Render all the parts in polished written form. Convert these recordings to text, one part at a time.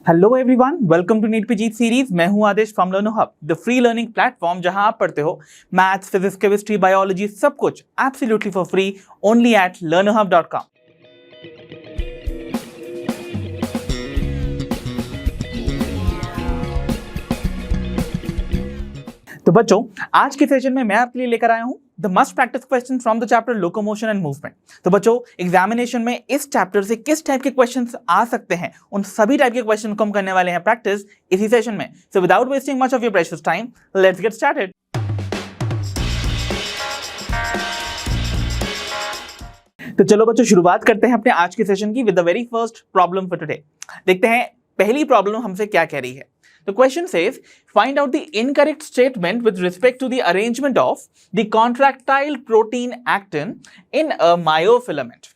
Hello everyone, welcome to NEET पे जीत series. मैं हूं Adesh from Learno Hub, the free learning platform जहां आप पढ़ते हो मैथ्स, फिजिक्स, केमिस्ट्री, बायोलॉजी, सब कुछ absolutely for free only at learnerhub.com। तो बच्चों, आज के सेशन में मैं आपके लिए लेकर आया हूं the must practice question from the chapter locomotion and movement. तो बच्चों, एग्जामिनेशन में इस चैप्टर से किस टाइप के क्वेश्चंस आ सकते हैं, उन सभी टाइप के क्वेश्चन को हम करने वाले हैं प्रैक्टिस इसी सेशन में। So without wasting much of your precious time, let's get started. तो चलो बच्चों, शुरुआत करते हैं अपने आज के सेशन की with the very first problem for today. देखते हैं पहली प्रॉब्लम हमसे क्या कह रही है। The question says, find out the incorrect statement with respect to the arrangement of the contractile protein actin in a myofilament।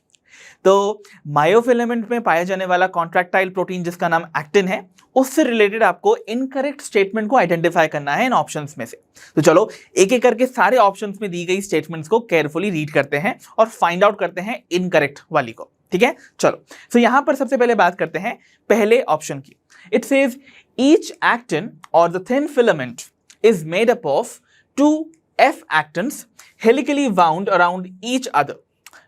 तो मायोफिलामेंट में पाया जाने वाला कॉन्ट्रैक्टाइल प्रोटीन जिसका नाम एक्टिन है, उससे रिलेटेड आपको इनकरेक्ट स्टेटमेंट को आइडेंटिफाई करना है इन ऑप्शंस में से। तो चलो एक एक करके सारे ऑप्शंस में दी गई स्टेटमेंट्स को केयरफुली रीड करते हैं और फाइंड आउट करते हैं इनकरेक्ट वाली को। ठीक है, चलो। तो यहां पर सबसे पहले बात करते हैं पहले ऑप्शन की। It says each actin or the thin filament is made up of two F actins helically wound around each other।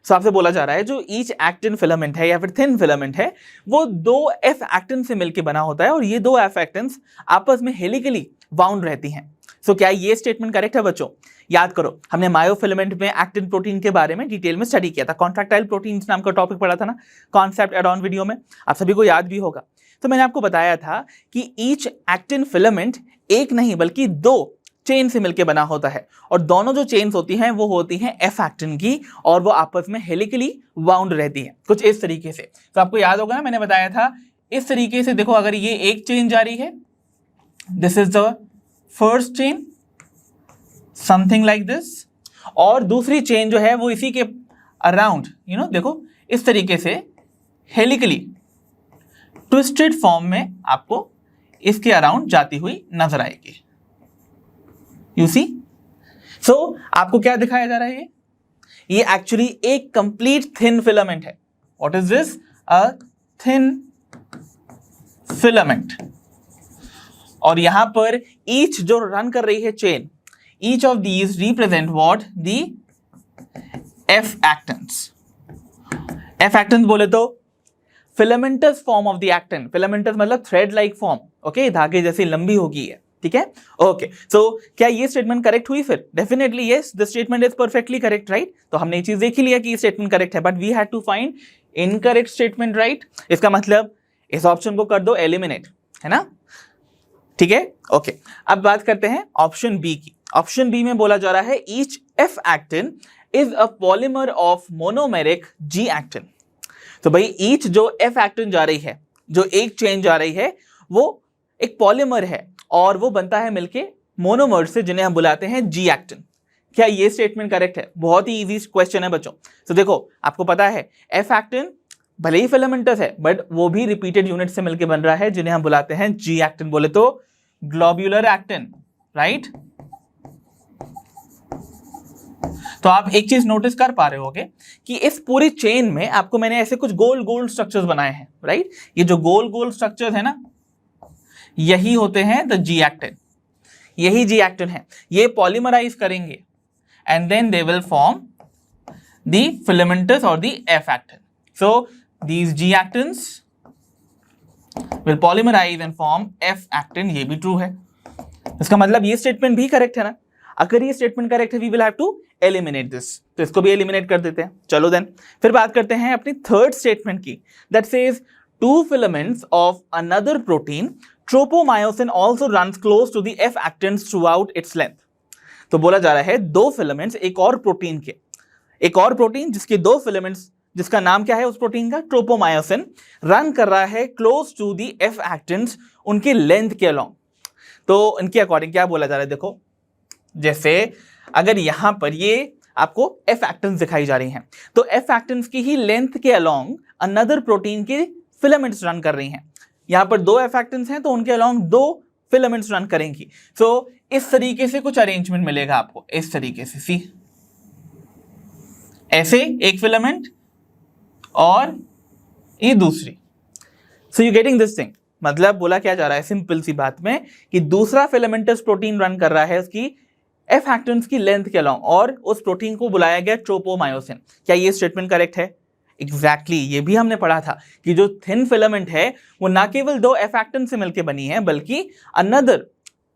So आपसे बोला जा रहा है जो each actin filament है या फिर thin filament है, वो दो F actin से मिलकर बना होता है और ये दो F actins आपस में helically wound रहती हैं। So क्या ये स्टेटमेंट करेक्ट है बच्चों? याद करो, हमने मायोफिलामेंट में एक्टिन प्रोटीन के बारे में डिटेल में स्टडी किया था, कॉन्ट्रैक्टाइल प्रोटीन्स नाम का टॉपिक पढ़ा था ना कॉन्सेप्ट एड ऑन वीडियो में, आप सभी को याद भी होगा। तो मैंने आपको बताया था कि ईच एक्टिन फिलामेंट एक नहीं बल्कि दो चेन से मिलकर बना होता है और दोनों जो चेन्स होती हैं वो होती हैं एफ एक्टिन की और वो आपस में हेलिकली वाउंड रहती है कुछ इस तरीके से। तो आपको याद होगा ना, मैंने बताया था इस तरीके से। देखो, अगर ये एक चेन जा रही है, this is the first chain, something like this, और दूसरी चेन जो है वो इसी के अराउंड देखो इस तरीके से हेलिकली ट्विस्टेड फॉर्म में आपको इसके अराउंड जाती हुई नजर आएगी। यू सी, सो आपको क्या दिखाया जा रहा है? ये एक्चुअली एक कंप्लीट थिन फिलामेंट है। What is this? A thin filament. और यहां पर ईच जो रन कर रही है chain, each of these represent what? The F actins. F actins बोले तो filamentous form of the actin. Filamentous मतलब थ्रेड लाइक फॉर्म, ओके, धागे जैसी लंबी होगी है। ठीक है, ओके। सो क्या ये स्टेटमेंट करेक्ट हुई? फिर definitely yes, the statement is perfectly correct, right. तो हमने ये चीज देख ही लिया कि ये स्टेटमेंट करेक्ट है, but we had to find incorrect statement, right. इसका मतलब इस ऑप्शन को कर दो एलिमिनेट, है ना। ठीक है, ओके। अब बात करते हैं ऑप्शन बी की। ऑप्शन बी में बोला जा रहा है each F actin is a polymer of monomeric G actin. तो भाई ईच जो एफ एक्टिन जा रही है, जो एक चेन जा रही है, वो एक पॉलीमर है और वो बनता है मिलके मोनोमर से, जिन्हें हम बुलाते हैं जी एक्टिन। क्या ये स्टेटमेंट करेक्ट है? बहुत ही इजी क्वेश्चन है बच्चों। तो देखो, आपको पता है एफ एक्टिन भले ही फिलामेंटस है बट वो भी रिपीटेड यूनिट से मिलकर बन रहा है, जिन्हें हम बुलाते हैं जी एक्टिन। बोले तो ग्लोब्यूलर एक्टिन, राइट। तो आप एक चीज नोटिस कर पा रहे होगे कि इस पूरी चेन में आपको मैंने ऐसे कुछ गोल गोल स्ट्रक्चर्स बनाए हैं, राइट। ये जो गोल गोल स्ट्रक्चर्स है ना, यही होते हैं द जी एक्टिन। यही जी एक्टिन है। ये पॉलीमराइज करेंगे and then they will form the filamentous or the F actin. So these G actins will polymerise and form F actin. ये भी ट्रू है। इसका मतलब ये स्टेटमेंट भी करेक्ट है ना। अगर ये स्टेटमेंट करेक्ट है, we will have to eliminate this. तो इसको भी एलिमिनेट कर देते हैं। चलो देन फिर बात करते हैं अपनी थर्ड स्टेटमेंट की, that says two filaments of another protein tropomyosin also runs close to the F actins throughout its length. तो बोला जा रहा है दो फिलामेंट्स एक और प्रोटीन के, एक और प्रोटीन जिसके दो फिलामेंट्स, जिसका नाम क्या है उस प्रोटीन का? ट्रोपोमायोसिन, रन कर रहा है close to the F actins, उनके लेंथ के अलोंग। तो इनके अकॉर्डिंग क्या बोला जा रहा है? देखो, जैसे अगर यहां पर ये आपको एफ एक्टिन्स दिखाई जा रही हैं, तो एफ एक्टिन्स की ही लेंथ के अलोंग अनदर प्रोटीन के फिलामेंट्स रन कर रही हैं। यहां पर दो एफ एक्टिन्स हैं तो उनके अलोंग दो फिलामेंट्स रन करेंगी। सो इस तरीके से कुछ अरेंजमेंट मिलेगा आपको, इस तरीके से। सी, ऐसे एक फिलामेंट और ये दूसरी। So you getting this thing. मतलब बोला क्या जा रहा है सिंपल सी बात में कि दूसरा फिलामेंटस प्रोटीन रन कर रहा है उसकी एफ एक्टिन्स की लेंथ के अलॉन्ग और उस प्रोटीन को बुलाया गया ट्रोपोमायोसिन। क्या ये स्टेटमेंट करेक्ट है? एग्जैक्टली ये भी हमने पढ़ा था कि जो थिन फिलामेंट है वो ना केवल दो एफ एक्टिन से मिलकर बनी है बल्कि अनदर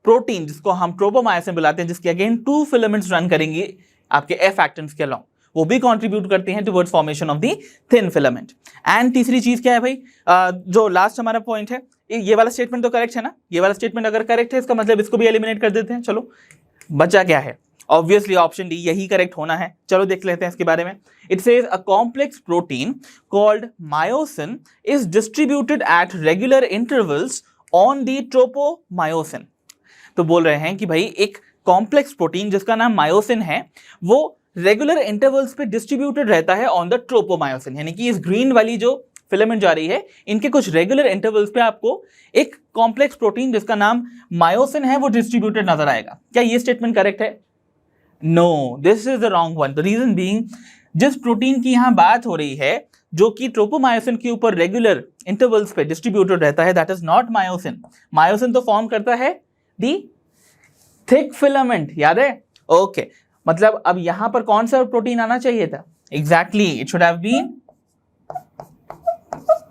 प्रोटीन जिसको हम ट्रोपोमायोसिन बुलाते हैं जिसके अगेन 2 फिलामेंट्स रन करेंगे आपके एफ एक्टिन्स के अलॉन्ग, वो भी कंट्रीब्यूट करते हैं towards formation of the thin filament. And तीसरी चीज क्या है भाई, जो लास्ट हमारा पॉइंट है, ये वाला स्टेटमेंट तो करेक्ट है ना? ये वाला स्टेटमेंट अगर करेक्ट है इसका मतलब इसको भी एलिमिनेट कर देते हैं। चलो बचा क्या है? ऑब्वियसली ऑप्शन डी यही करेक्ट होना है। चलो देख लेते हैं इसके बारे में। It says a complex protein called myosin is distributed at regular intervals on the tropomyosin. तो बोल रहे हैं कि भाई एक कॉम्प्लेक्स प्रोटीन जिसका नाम मायोसिन है वो रेगुलर इंटरवल्स पे डिस्ट्रीब्यूटेड रहता है ऑन द ट्रोपोमायोसिन, यानी कि इस ग्रीन वाली जो फिलामेंट जा रही है इनके कुछ रेगुलर इंटरवल्स पे आपको एक कॉम्प्लेक्स प्रोटीन जिसका नाम मायोसिन है वो डिस्ट्रीब्यूटेड नजर आएगा। क्या ये स्टेटमेंट करेक्ट है? No, this is the wrong one. The reason being जिस प्रोटीन की यहां बात हो रही है जो कि ट्रोपोमायोसिन के ऊपर रेगुलर इंटरवल्स पे डिस्ट्रीब्यूटेड रहता है that is not myosin. Myosin तो फॉर्म करता है दी थिक फिलामेंट, याद है? ओके मतलब अब यहां पर कौन सा प्रोटीन आना चाहिए था? Exactly it should have been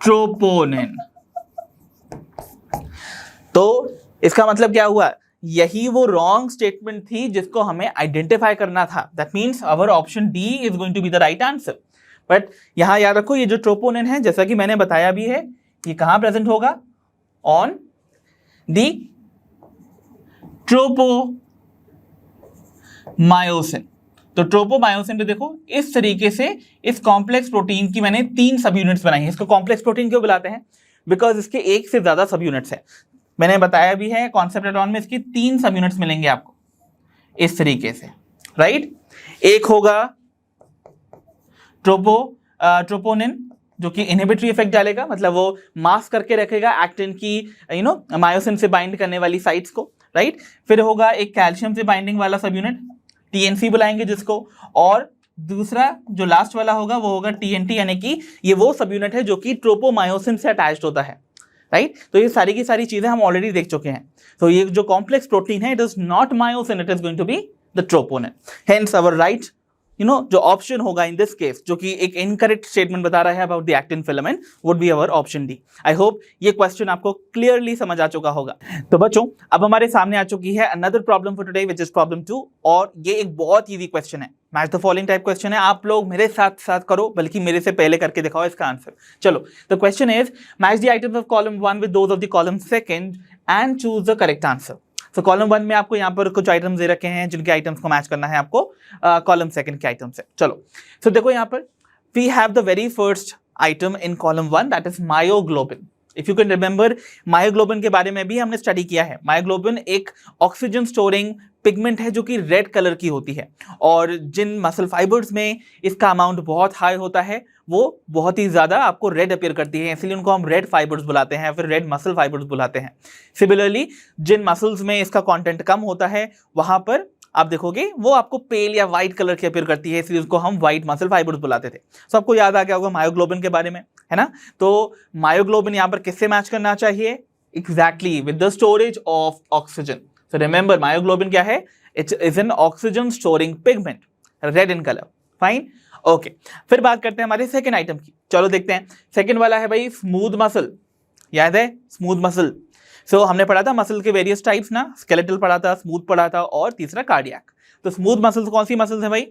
troponin. तो इसका मतलब क्या हुआ? यही वो रॉन्ग स्टेटमेंट थी जिसको हमें आइडेंटिफाई करना था। That means our option D is going to be the right answer. But यहां याद रखो ये जो ट्रोपोनिन है जैसा कि मैंने बताया भी है ये कहां प्रेजेंट होगा? On the tropomyosin. तो ट्रोपोमायोसिन पे देखो इस तरीके से इस कॉम्प्लेक्स प्रोटीन की मैंने 3 सब यूनिट्स बनाई है। इसको कॉम्प्लेक्स प्रोटीन क्यों बुलाते हैं? बिकॉज इसके एक से ज्यादा सब यूनिट्स है। मैंने बताया भी है कॉन्सेप्ट एडवांस में इसकी 3 सब यूनिट्स मिलेंगे आपको इस तरीके से, राइट? एक होगा ट्रोपोनिन जो कि इनहिबिटरी इफेक्ट डालेगा, मतलब वो मास्क करके रखेगा एक्टिन की मायोसिन से बाइंड करने वाली साइट्स को, राइट? फिर होगा एक कैल्शियम से बाइंडिंग वाला सब यूनिट टीएनसी बुलाएंगे जिसको, और दूसरा जो लास्ट वाला होगा वो होगा टीएनटी, यानी कि ये वो सब यूनिट है जो कि ट्रोपोमायोसिन से अटैच्ड होता है, राइट? तो ये सारी की सारी चीजें हम ऑलरेडी देख चुके हैं। तो ये जो कॉम्प्लेक्स प्रोटीन है it is not myosin, it is going to be the troponin. Hence our right जो ऑप्शन होगा इन दिस केस जो कि एक इनकरेक्ट स्टेटमेंट बता रहा है about the actin filament would be our option D. I hope ये question आपको क्लियरली समझ आ चुका होगा। तो बच्चों अब हमारे सामने आ चुकी है another problem for today which is problem 2, और ये एक बहुत इजी क्वेश्चन है। Match the following type question है। आप लोग मेरे साथ साथ करो, बल्कि मेरे से पहले करके दिखाओ इसका आंसर। चलो the question is match the items of column 1 with those of the column 2 and choose the correct answer. तो कॉलम 1 में आपको यहाँ पर कुछ आइटम्स दे रखे हैं जिनके आइटम्स को मैच करना है आपको कॉलम 2 के आइटम से। चलो तो देखो यहाँ पर we have the very first item in column 1 that is myoglobin. If you can remember myoglobin के बारे में भी हमने स्टडी किया है। मायोग्लोबिन एक ऑक्सीजन स्टोरिंग पिगमेंट है जो कि रेड कलर की होती है, और जिन मसल फाइबर्स में इसका अमाउंट बहुत हाई होता है वो बहुत ही ज्यादा आपको रेड अपीयर करती है, इसलिए उनको हम रेड फाइबर्स बुलाते हैं, फिर रेड मसल फाइबर्स बुलाते हैं। सिमिलरली जिन मसल्स में इसका कंटेंट कम होता है वहां पर आप देखोगे वो आपको पेल या व्हाइट कलर की अपीयर करती है, इसलिए उसको हम व्हाइट मसल फाइबर्स बुलाते थे। तो आपको याद आ गया होगा मायोग्लोबिन के बारे में, है ना? तो मायोग्लोबिन यहाँ पर किससे मैच करना चाहिए? Exactly with the storage of oxygen. So remember myoglobin क्या है? It is an oxygen storing pigment, red in color. Fine? Okay. फिर बात करते हैं हमारे सेकंड आइटम की। चलो देखते हैं। सेकंड वाला है भाई स्मूथ मसल। याद है स्मूथ मसल? सो हमने पढ़ा था मसल के वेरियस टाइप्स ना, स्केलेटल पढ़ा था, स्मूथ पढ़ा था, और तीसरा कार्डियक। तो स्मूथ मसल्स कौन सी मसल्स है भाई?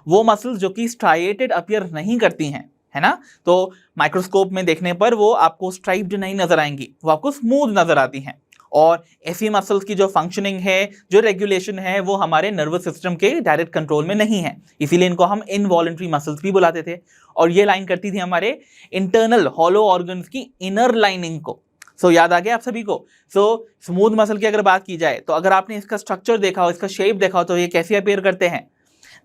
वो मसल्स जो कि स्ट्राइएटेड अपीयर नहीं करती हैं, है ना? तो माइक्रोस्कोप में देखने पर वो आपको स्ट्राइप्ड नहीं नजर आएंगी, वो आपको स्मूथ नजर आती हैं। और ऐसी मसल्स की जो फंक्शनिंग है, जो रेगुलेशन है, वो हमारे नर्वस सिस्टम के डायरेक्ट कंट्रोल में नहीं है, इसीलिए इनको हम इनवॉलंटरी मसल्स भी बुलाते थे। और ये लाइन करती थी हमारे इंटरनल हॉलो ऑर्गन्स की इनर लाइनिंग को। सो याद आ गया आप सभी को? सो स्मूथ मसल की अगर बात की जाए तो अगर आपने इसका स्ट्रक्चर देखा हो, इसका शेप देखा हो, तो ये कैसे अपीयर करते हैं?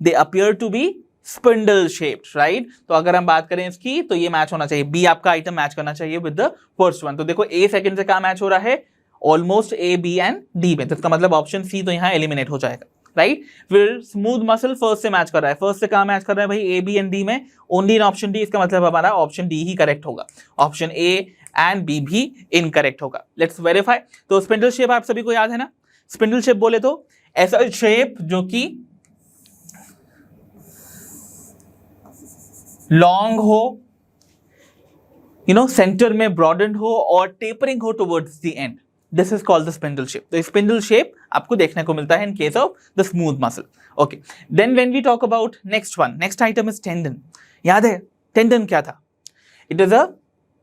They appear to be spindle shaped, right? तो अगर हम बात करें इसकी तो ये मैच होना चाहिए, बी आपका आइटम मैच करना चाहिए विद द फर्स्ट वन। तो देखो ए सेकंड से क्या मैच हो रहा है? Almost A, B and D में, तो इसका मतलब ऑप्शन सी तो यहाँ एलिमिनेट हो जाएगा, राइट? फिर स्मूथ मसल फर्स्ट से मैच कर रहा है, फर्स्ट से कहाँ मैच कर रहा है भाई? ए, बी एंड डी में, ओनली इन ऑप्शन डी। इसका मतलब हमारा ऑप्शन डी ही करेक्ट होगा। ऑप्शन ए एंड बी भी इनकरेक्ट होगा। Let's verify. तो स्पिंडल शेप आप सभी को याद है ना, स्पिंडल शेप बोले तो ऐसा शेप जो कि लॉन्ग हो, सेंटर में ब्रॉडेंड हो और टेपरिंग हो towards the end, this is called the spindle shape. तो स्पिंडल शेप आपको देखने को मिलता है in case of the smooth muscle. Okay, then when we talk about next item is tendon. याद है टेंडन क्या था? It is a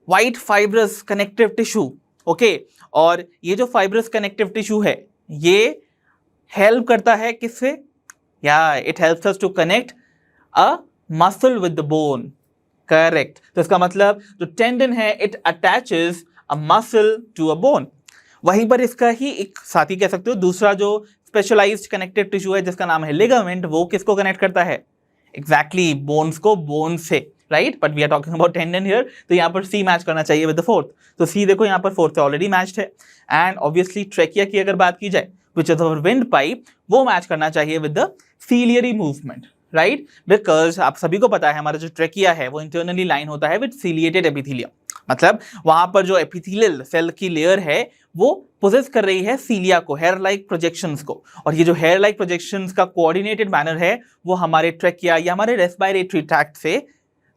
white fibrous connective tissue. Okay, और ये जो फाइब्रस कनेक्टिव टिश्यू है ये हेल्प करता है किससे? It helps us to connect a muscle with the bone. Correct. तो इसका मतलब जो टेंडन है it attaches a muscle to a bone. वहीं पर इसका ही एक साथी कह सकते हो दूसरा जो स्पेशलाइज्ड कनेक्टिव टिश्यू है जिसका नाम है लिगामेंट, वो किसको कनेक्ट करता है? एग्जैक्टली बोन्स को बोन से, right? But we are talking about tendon here, तो यहाँ पर सी मैच करना चाहिए विद द फोर्थ। तो सी देखो यहाँ पर फोर्थ से ऑलरेडी मैच्ड है। एंड ऑब्वियसली ट्रेकिया की अगर बात की जाए which is our wind pipe, वो मैच करना चाहिए with the ciliary movement, right? Because आप सभी को पता है हमारा जो ट्रेकिया है वो इंटरनली लाइन होता है विद सीलिएटेड एपिथेलियम, मतलब वहां पर जो एपिथेलियल सेल की लेयर है वो पोजेस कर रही है सीलिया को, हेयर लाइक प्रोजेक्शंस को। और ये जो हेयर लाइक प्रोजेक्शंस का कोऑर्डिनेटेड मैनर है वो हमारे ट्रेकिया या हमारे रेस्पिरेटरी ट्रैक्ट से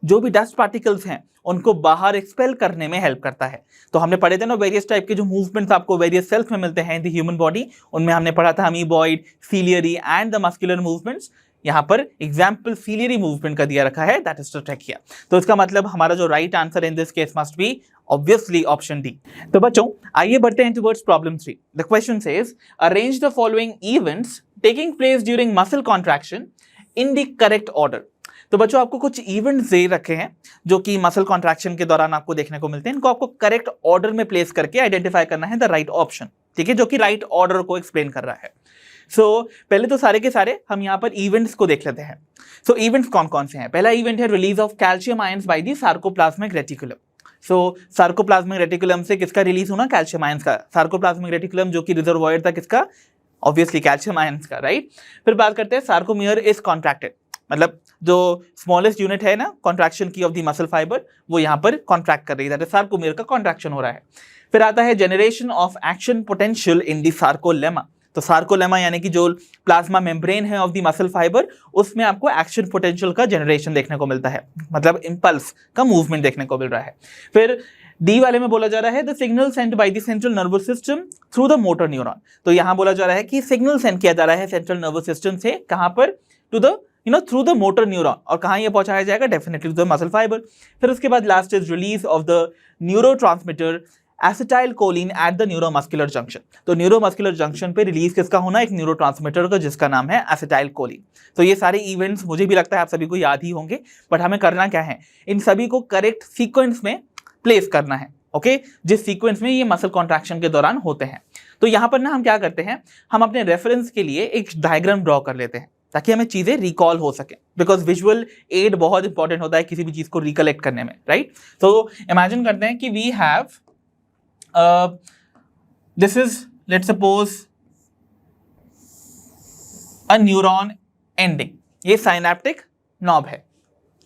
जो भी डस्ट पार्टिकल्स हैं उनको बाहर एक्सपेल करने में हेल्प करता है। तो हमने पढ़े थे ना वेरियस टाइप के जो मूवमेंट्स आपको वेरियस सेल्स में मिलते हैं इन द ह्यूमन बॉडी, उनमें हमने पढ़ा था amoeboid, ciliary and the muscular movements. यहाँ पर एग्जाम्पल सीलियरी मूवमेंट का दिया रखा है, दैट इज द ट्रेकिया। तो इसका मतलब हमारा जो right answer in this case must B obviously option D. तो बच्चों आइए बढ़ते हैं टुवर्ड्स problem 3। The question says arrange the following events taking place during muscle contraction in the correct order. तो बच्चों आपको कुछ इवेंट्स दे रखे हैं जो कि मसल कॉन्ट्रैक्शन के दौरान आपको देखने को मिलते हैं, इनको आपको करेक्ट ऑर्डर में प्लेस करके आइडेंटिफाई करना है द राइट ऑप्शन, ठीक है, जो कि राइट ऑर्डर को एक्सप्लेन कर रहा है। पहले तो सारे के सारे हम यहाँ पर इवेंट्स को देख लेते हैं। इवेंट्स कौन कौन से हैं? पहला इवेंट है release of calcium ions by the sarcoplasmic reticulum. Sarcoplasmic reticulum से किसका रिलीज होना? कैल्शियम आयंस का। सार्कोप्लाज्मिक रेटिकुलम जो कि रिजर्वॉयर था किसका? ऑब्वियसली कैल्शियम आयंस का, राइट? फिर बात करते हैं सार्कोमियर इज कॉन्ट्रैक्टेड, मतलब जो स्मॉलेस्ट यूनिट है ना कॉन्ट्रैक्शन की ऑफ द मसल फाइबर, वो यहाँ पर कॉन्ट्रैक्ट कर रही है, दैट इज सार्कोमियर का कॉन्ट्रैक्शन हो रहा है। फिर आता है generation of action potential in the sarcolemma. तो सार्कोलेमा यानी कि जो प्लाज्मा मेम्ब्रेन है ऑफ द मसल फाइबर, उसमें आपको एक्शन पोटेंशियल का जनरेशन देखने को मिलता है, मतलब इंपल्स का मूवमेंट देखने को मिल रहा है। फिर डी वाले में बोला जा रहा है the signal sent by the central nervous system through the motor neuron. तो यहाँ बोला जा रहा है कि सिग्नल सेंड किया जा रहा है सेंट्रल नर्वस सिस्टम से, कहाँ पर? To the through the motor neuron. और कहाँ ये पहुंचाया जाएगा? Definitely to the muscle fibre. फिर उसके बाद last is release of the neurotransmitter acetylcholine at the neuromuscular junction. तो न्यूरोमस्कुलर जंक्शन पे रिलीज किसका होना? एक न्यूरोट्रांसमीटर का जिसका नाम है एसिटाइल कोलिन। तो ये सारे इवेंट्स मुझे भी लगता है आप सभी को याद ही होंगे, बट हमें करना क्या है? इन सभी को करेक्ट सीक्वेंस में प्लेस करना है, ओके? जिस सीक्वेंस में ये मसल कॉन्ट्रैक्शन के दौरान होते हैं। तो यहाँ पर ना हम क्या करते हैं, हम अपने रेफरेंस के लिए एक डायग्राम ड्रॉ कर लेते हैं ताकि हमें चीजें रिकॉल हो सके, बिकॉज विजुअल एड बहुत इंपॉर्टेंट होता है किसी भी चीज को रिकलेक्ट करने में, राइट? तो इमेजिन करते हैं कि we have this is, let's suppose, a neuron ending. ये साइनेप्टिक नॉब है,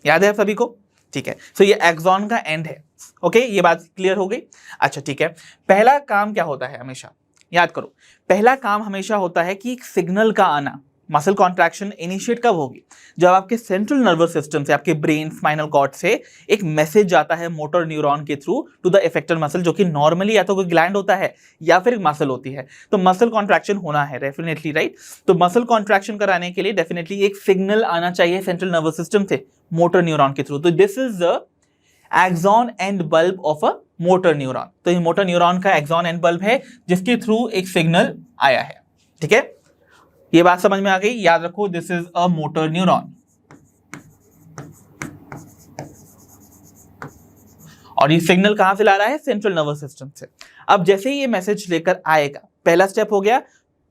याद है आप सभी को? ठीक है, सो ये एक्सॉन का एंड है, ओके? ये बात क्लियर हो गई? अच्छा ठीक है, पहला काम क्या होता है हमेशा? याद करो, पहला काम हमेशा होता है कि एक सिग्नल का आना। मसल कॉन्ट्रैक्शन इनिशिएट कब होगी? जब आपके सेंट्रल नर्वस सिस्टम से, आपके ब्रेन स्पाइनल कॉर्ड से एक मैसेज जाता है मोटर न्यूरॉन के through to the effector muscle, जो कि नॉर्मली या तो कोई ग्लैंड होता है या फिर एक मसल होती है। तो मसल कॉन्ट्रैक्शन होना है डेफिनेटली, राइट? तो मसल कॉन्ट्रैक्शन कराने के लिए डेफिनेटली एक सिग्नल आना चाहिए सेंट्रल नर्वस सिस्टम से मोटर न्यूरॉन के थ्रू। तो this is the axon end bulb of a motor neuron. तो ये मोटर न्यूरॉन का एक्सॉन एंड बल्ब है जिसके थ्रू एक सिग्नल आया है, ठीक है? ये बात समझ में आ गई? याद रखो, this is a motor neuron. और ये सिग्नल कहां से ला रहा है? सेंट्रल नर्वस सिस्टम से। अब जैसे ही ये मैसेज लेकर आएगा, पहला स्टेप हो गया।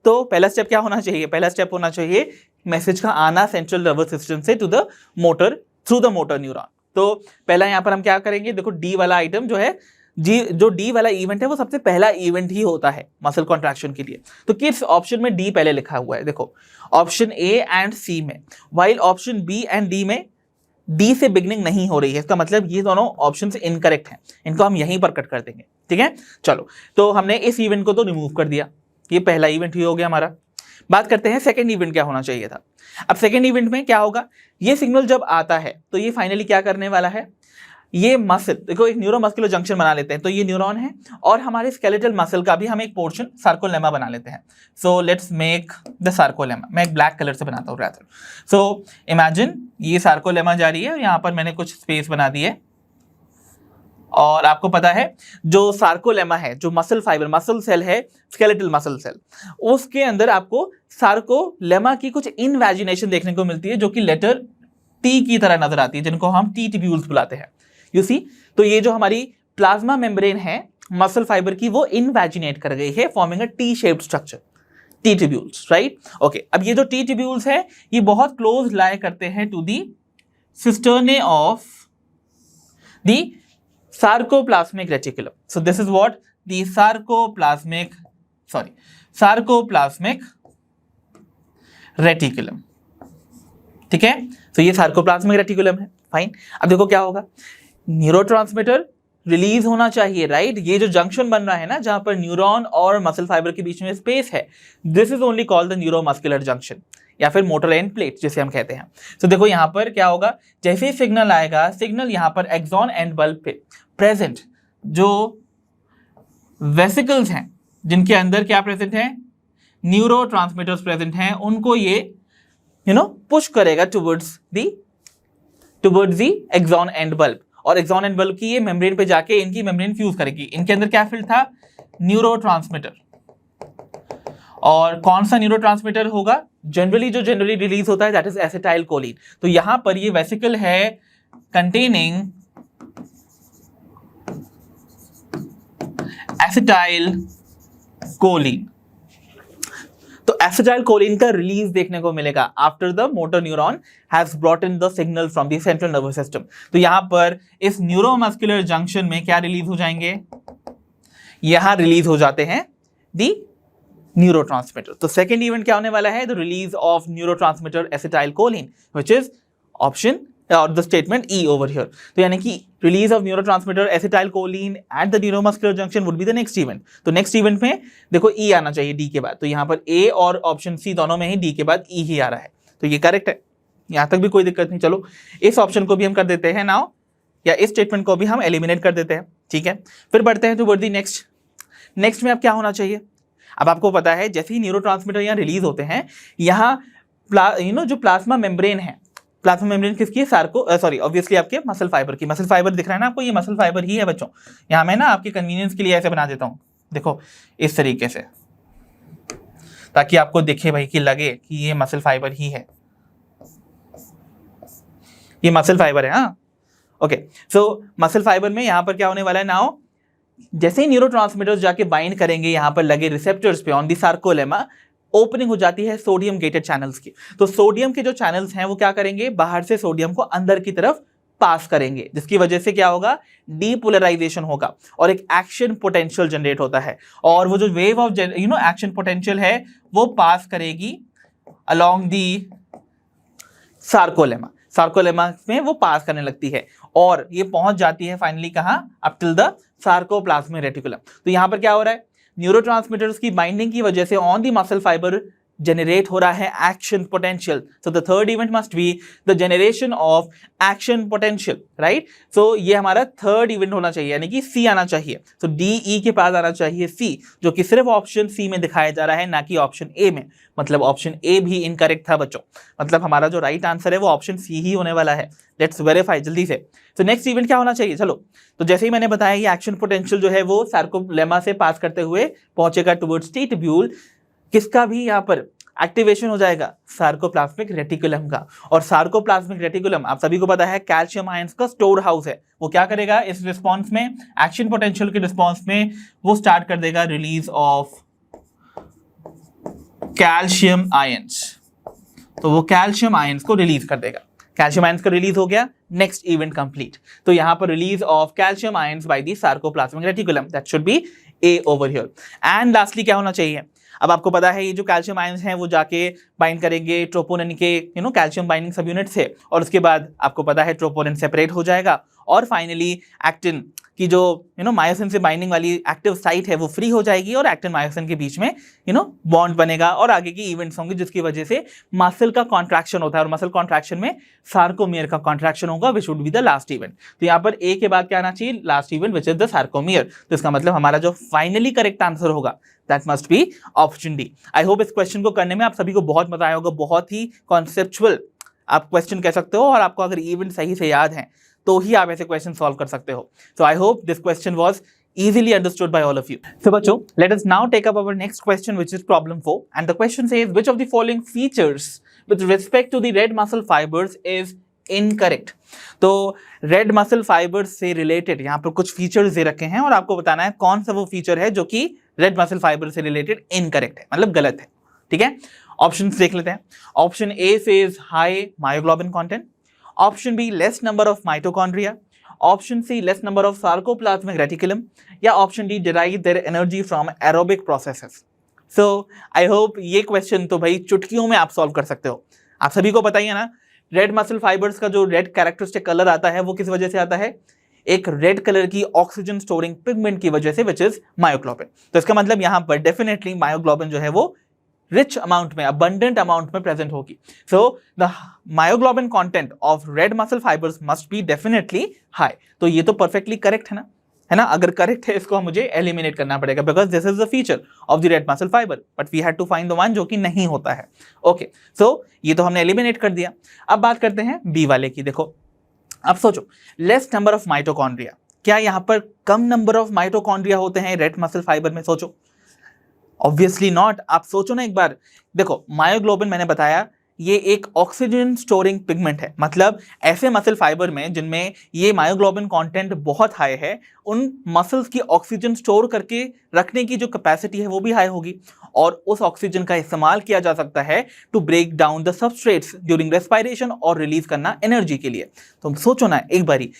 तो पहला स्टेप क्या होना चाहिए? पहला स्टेप होना चाहिए मैसेज का आना सेंट्रल नर्वस सिस्टम से to the motor, through the motor neuron. तो पहला यहां पर हम क्या करेंगे? देखो डी वाला आइटम जो है, जो डी वाला इवेंट है वो सबसे पहला इवेंट ही होता है मसल कॉन्ट्रैक्शन के लिए। तो किस ऑप्शन में डी पहले लिखा हुआ है? देखो, ऑप्शन ए एंड सी में, while option B and D में डी से बिगनिंग नहीं हो रही है, इसका मतलब ये दोनों ऑप्शन इनकरेक्ट हैं, इनको हम यहीं पर कट कर देंगे। ठीक है, चलो तो हमने इस इवेंट को तो रिमूव कर दिया, ये पहला इवेंट ही हो गया हमारा। बात करते हैं सेकंड इवेंट क्या होना चाहिए था। अब सेकंड इवेंट में क्या होगा, ये सिग्नल जब आता है तो ये फाइनली क्या करने वाला है, ये मसल, देखो एक न्यूरोमस्कुलर जंक्शन बना लेते हैं, तो ये न्यूरॉन है और हमारे स्केलेटल मसल का भी हम एक पोर्शन सार्कोलेमा बना लेते हैं। So let's make the sarcolemma, मैं एक ब्लैक कलर से बनाता हूँ रादर। सो इमेजिन ये सार्कोलेमा जा रही है और यहाँ पर मैंने कुछ स्पेस बना दी है, और आपको पता है जो सार्कोलेमा है, जो मसल फाइबर, मसल सेल है, स्केलेटल मसल सेल, उसके अंदर आपको सार्कोलेमा की कुछ इनवैजिनेशन देखने को मिलती है जो कि लेटर टी की तरह नजर आती है, जिनको हम टी ट्यूब्यूल्स बुलाते हैं। यू सी, तो ये जो हमारी प्लाज्मा मेम्ब्रेन है मसल फाइबर की, वो इनवैजिनेट कर गई है forming a T shaped structure, T tubules, right. Okay, अब ये जो टी ट्यूब्यूल्स है ये बहुत क्लोज लाई करते हैं to the cisternae of the sarcoplasmic reticulum. So this is what the sarcoplasmic reticulum. ठीक है, तो ये सार्कोप्लाज्मिक रेटिकुलम है, फाइन। अब देखो क्या होगा, न्यूरोट्रांसमीटर रिलीज होना चाहिए, राइट। ये जो जंक्शन बन रहा है ना, जहां पर न्यूरॉन और मसल फाइबर के बीच में स्पेस है, this is only called the neuromuscular junction या फिर मोटर एंड प्लेट जिसे हम कहते हैं। तो देखो यहाँ पर क्या होगा, जैसे ही सिग्नल आएगा, सिग्नल यहाँ पर एक्सॉन एंड बल्ब पे प्रेजेंट जो वेसिकल्स हैं, जिनके अंदर क्या प्रेजेंट है, न्यूरोट्रांसमीटर्स प्रेजेंट हैं, उनको ये पुश करेगा towards the axon end bulb, और एक्सॉन एंड बल्ब की ये मेम्ब्रेन पे जाके इनकी मेम्ब्रेन फ्यूज करेगी। इनके अंदर क्या फील्ड था, न्यूरोट्रांसमीटर। और कौन सा न्यूरोट्रांसमीटर होगा, जनरली रिलीज होता है, दैट इज एसिटाइल कोलिन। तो यहां पर ये वेसिकल है कंटेनिंग एसिटाइल कोलिन। तो एसिटाइल कोलिन का रिलीज देखने को मिलेगा after the motor neuron has brought in the signal from the central nervous system. तो यहां पर इस न्यूरोमस्कुलर जंक्शन में क्या रिलीज हो जाएंगे, यहां रिलीज हो जाते हैं दी न्यूरोट्रांसमीटर। तो सेकेंड इवेंट क्या होने वाला है, the release of neurotransmitter acetylcholine, which is option or the statement E over here. तो यानी कि release of neurotransmitter acetylcholine at the neuromuscular junction would be the next event. तो next event में देखो ई आना चाहिए D के बाद, तो यहां पर ए और ऑप्शन सी दोनों में ही डी के बाद ई ही आ रहा है, तो ये करेक्ट है, यहां तक भी कोई दिक्कत नहीं। चलो इस ऑप्शन को भी हम कर देते हैं नाउ, या इस स्टेटमेंट को भी हम एलिमिनेट कर देते हैं। ठीक है, फिर बढ़ते हैं टुवर्ड द नेक्स्ट में अब क्या होना चाहिए। अब आपको पता है जैसे ही न्यूरोट्रांसमीटर यहाँ रिलीज होते हैं, यहाँ जो प्लाज्मा मेम्ब्रेन है, प्लाज्मा मेम्ब्रेन किसकी है, ऑब्वियसली आपके मसल फाइबर की। मसल फाइबर दिख रहा है ना आपको, ये मसल फाइबर ही है बच्चों। यहाँ मैं ना आपके कन्वीनियंस के लिए ऐसे बना देता हूँ, देखो इस तरीके से, ताकि आपको दिखे भाई कि लगे कि ये मसल फाइबर ही है, ये मसल फाइबर है। हाँ, ओके, सो मसल फाइबर में यहाँ पर क्या होने वाला है नाउ, जैसे ही न्यूरोट्रांसमीटर्स जाके बाइंड करेंगे यहाँ पर लगे रिसेप्टर्स पे ऑन दी सार्कोलेमा, ओपनिंग हो जाती है सोडियम गेटेड चैनल्स की। तो सोडियम के जो चैनल्स हैं वो क्या करेंगे, बाहर से सोडियम को अंदर की तरफ पास करेंगे, जिसकी वजह से क्या होगा, डीपोलराइजेशन होगा और एक एक्शन पोटेंशियल जनरेट होता है। और वो जो वेव ऑफ एक्शन पोटेंशियल है वो पास करेगी अलोंग दी सार्कोलेमा में वो पास करने लगती है, और ये पहुंच जाती है फाइनली कहां, up till the sarcoplasmic reticulum. तो यहां पर क्या हो रहा है, न्यूरोट्रांसमीटर्स की बाइंडिंग की वजह से on the muscle fibre generate हो रहा है action potential. So the third event must be the generation of action potential, right. सो ये हमारा थर्ड इवेंट होना चाहिए, यानी कि सी आना चाहिए। सो डी ई के पास आना चाहिए सी, जो कि सिर्फ ऑप्शन सी में दिखाया जा रहा है, ना कि ऑप्शन ए में। मतलब ऑप्शन ए भी इनकरेक्ट था बच्चों, मतलब हमारा जो राइट आंसर है वो ऑप्शन सी ही होने वाला है। लेट्स वेरीफाई जल्दी से। तो नेक्स्ट इवेंट क्या होना चाहिए, चलो, तो जैसे ही मैंने बताया ये एक्शन पोटेंशियल जो है वो सार्कोलेमा से पास करते हुए पहुंचेगा टुवर्ड्स टी ट्यूब्यूल, किसका भी यहाँ पर एक्टिवेशन हो जाएगा, सार्कोप्लाज्मिक रेटिकुलम का। और सार्कोप्लाज्मिक रेटिकुलम आप सभी को पता है कैल्शियम आयंस का स्टोर हाउस है। वो क्या करेगा इस रिस्पॉन्स में, एक्शन पोटेंशियल के रिस्पॉन्स में वो स्टार्ट कर देगा रिलीज ऑफ कैल्शियम आयंस। तो वो कैल्शियम आयंस को रिलीज कर देगा, कैल्शियम आयंस का रिलीज हो गया, नेक्स्ट इवेंट कंप्लीट। तो यहां पर release of calcium ions by the sarcoplasmic reticulum, that should be A over here. And lastly क्या होना चाहिए, अब आपको पता है ये जो कैल्शियम आयंस हैं वो जाके बाइंड करेंगे ट्रोपोनिन के कैल्शियम बाइंडिंग सब यूनिट से, और उसके बाद आपको पता है ट्रोपोनिन सेपरेट हो जाएगा और फाइनली एक्टिन की जो मायोसिन से बाइंडिंग वाली एक्टिव साइट है वो फ्री हो जाएगी और एक्टिन मायोसिन के बीच में बॉन्ड बनेगा और आगे की इवेंट्स होंगे जिसकी वजह से मसल का कॉन्ट्रैक्शन होता है और मसल कॉन्ट्रैक्शन में सार्कोमियर का कॉन्ट्रैक्शन होगा which would be the last event. तो यहाँ पर ए के बाद क्या आना चाहिए, last event which is the sarcomere. तो इसका मतलब हमारा जो फाइनली करेक्ट आंसर होगा that must be option D. I hope इस क्वेश्चन को करने में आप सभी को बहुत मजा आया होगा, बहुत ही कॉन्सेप्चुअल आप क्वेश्चन कह सकते हो और आपको अगर इवेंट सही से याद है तो ही आप ऐसे क्वेश्चन सॉल्व कर सकते हो। So I hope this question was easily understood by all of you. So बच्चों, let us now take up our next question which is problem 4 and the question says which of the following features with respect to the red muscle fibers is incorrect. तो red muscle fibers से related यहाँ पर कुछ features दे रखे हैं और आपको बताना है कौन सा वो feature है जो कि red muscle fiber से related incorrect है, मतलब गलत है। ठीक है, ऑप्शंस देख लेते हैं। Option A says high myoglobin content, option B less number of mitochondria, option C less number of sarcoplasmic reticulum, या option D derive their energy from aerobic processes. So I hope ये question तो भाई चुटकियों में आप solve कर सकते हो। आप सभी को पता ही है ना, रेड मसल फाइबर्स का जो रेड कैरेक्टरिस्टिक कलर आता है वो किस वजह से आता है, एक रेड कलर की ऑक्सीजन स्टोरिंग पिगमेंट की वजह से विच इज मायोग्लोबिन। तो इसका मतलब यहां पर डेफिनेटली मायोग्लोबिन जो है वो रिच अमाउंट में, abundant अमाउंट में प्रेजेंट होगी। So the myoglobin content of red muscle fibres must be definitely high. तो ये तो परफेक्टली करेक्ट है ना, अगर करेक्ट है इसको मुझे एलिमिनेट करना पड़ेगा because this is the feature of the red muscle fibre, but we had to find the one जो कि नहीं होता है। ओके, सो ये तो हमने एलिमिनेट कर दिया। अब बात करते हैं बी वाले की। देखो अब सोचो, लेस नंबर ऑफ माइटोकॉन्ड्रिया, क्या यहाँ पर कम नंबर ऑफ माइटोकॉन्ड्रिया होते हैं रेड मसल फाइबर में? सोचो, ऑब्वियसली नॉट। आप सोचो ना एक बार, देखो मायोग्लोबिन मैंने बताया ये एक ऑक्सीजन स्टोरिंग पिगमेंट है, मतलब ऐसे मसल फाइबर में जिनमें ये मायोग्लोबिन कंटेंट बहुत हाई है, उन मसल्स की ऑक्सीजन स्टोर करके रखने की जो कैपेसिटी है वो भी हाई होगी और उस ऑक्सीजन का इस्तेमाल किया जा सकता है to break down the substrates during respiration और रिलीज करना एनर्जी के लिए। तो सोचो ना एक बारी,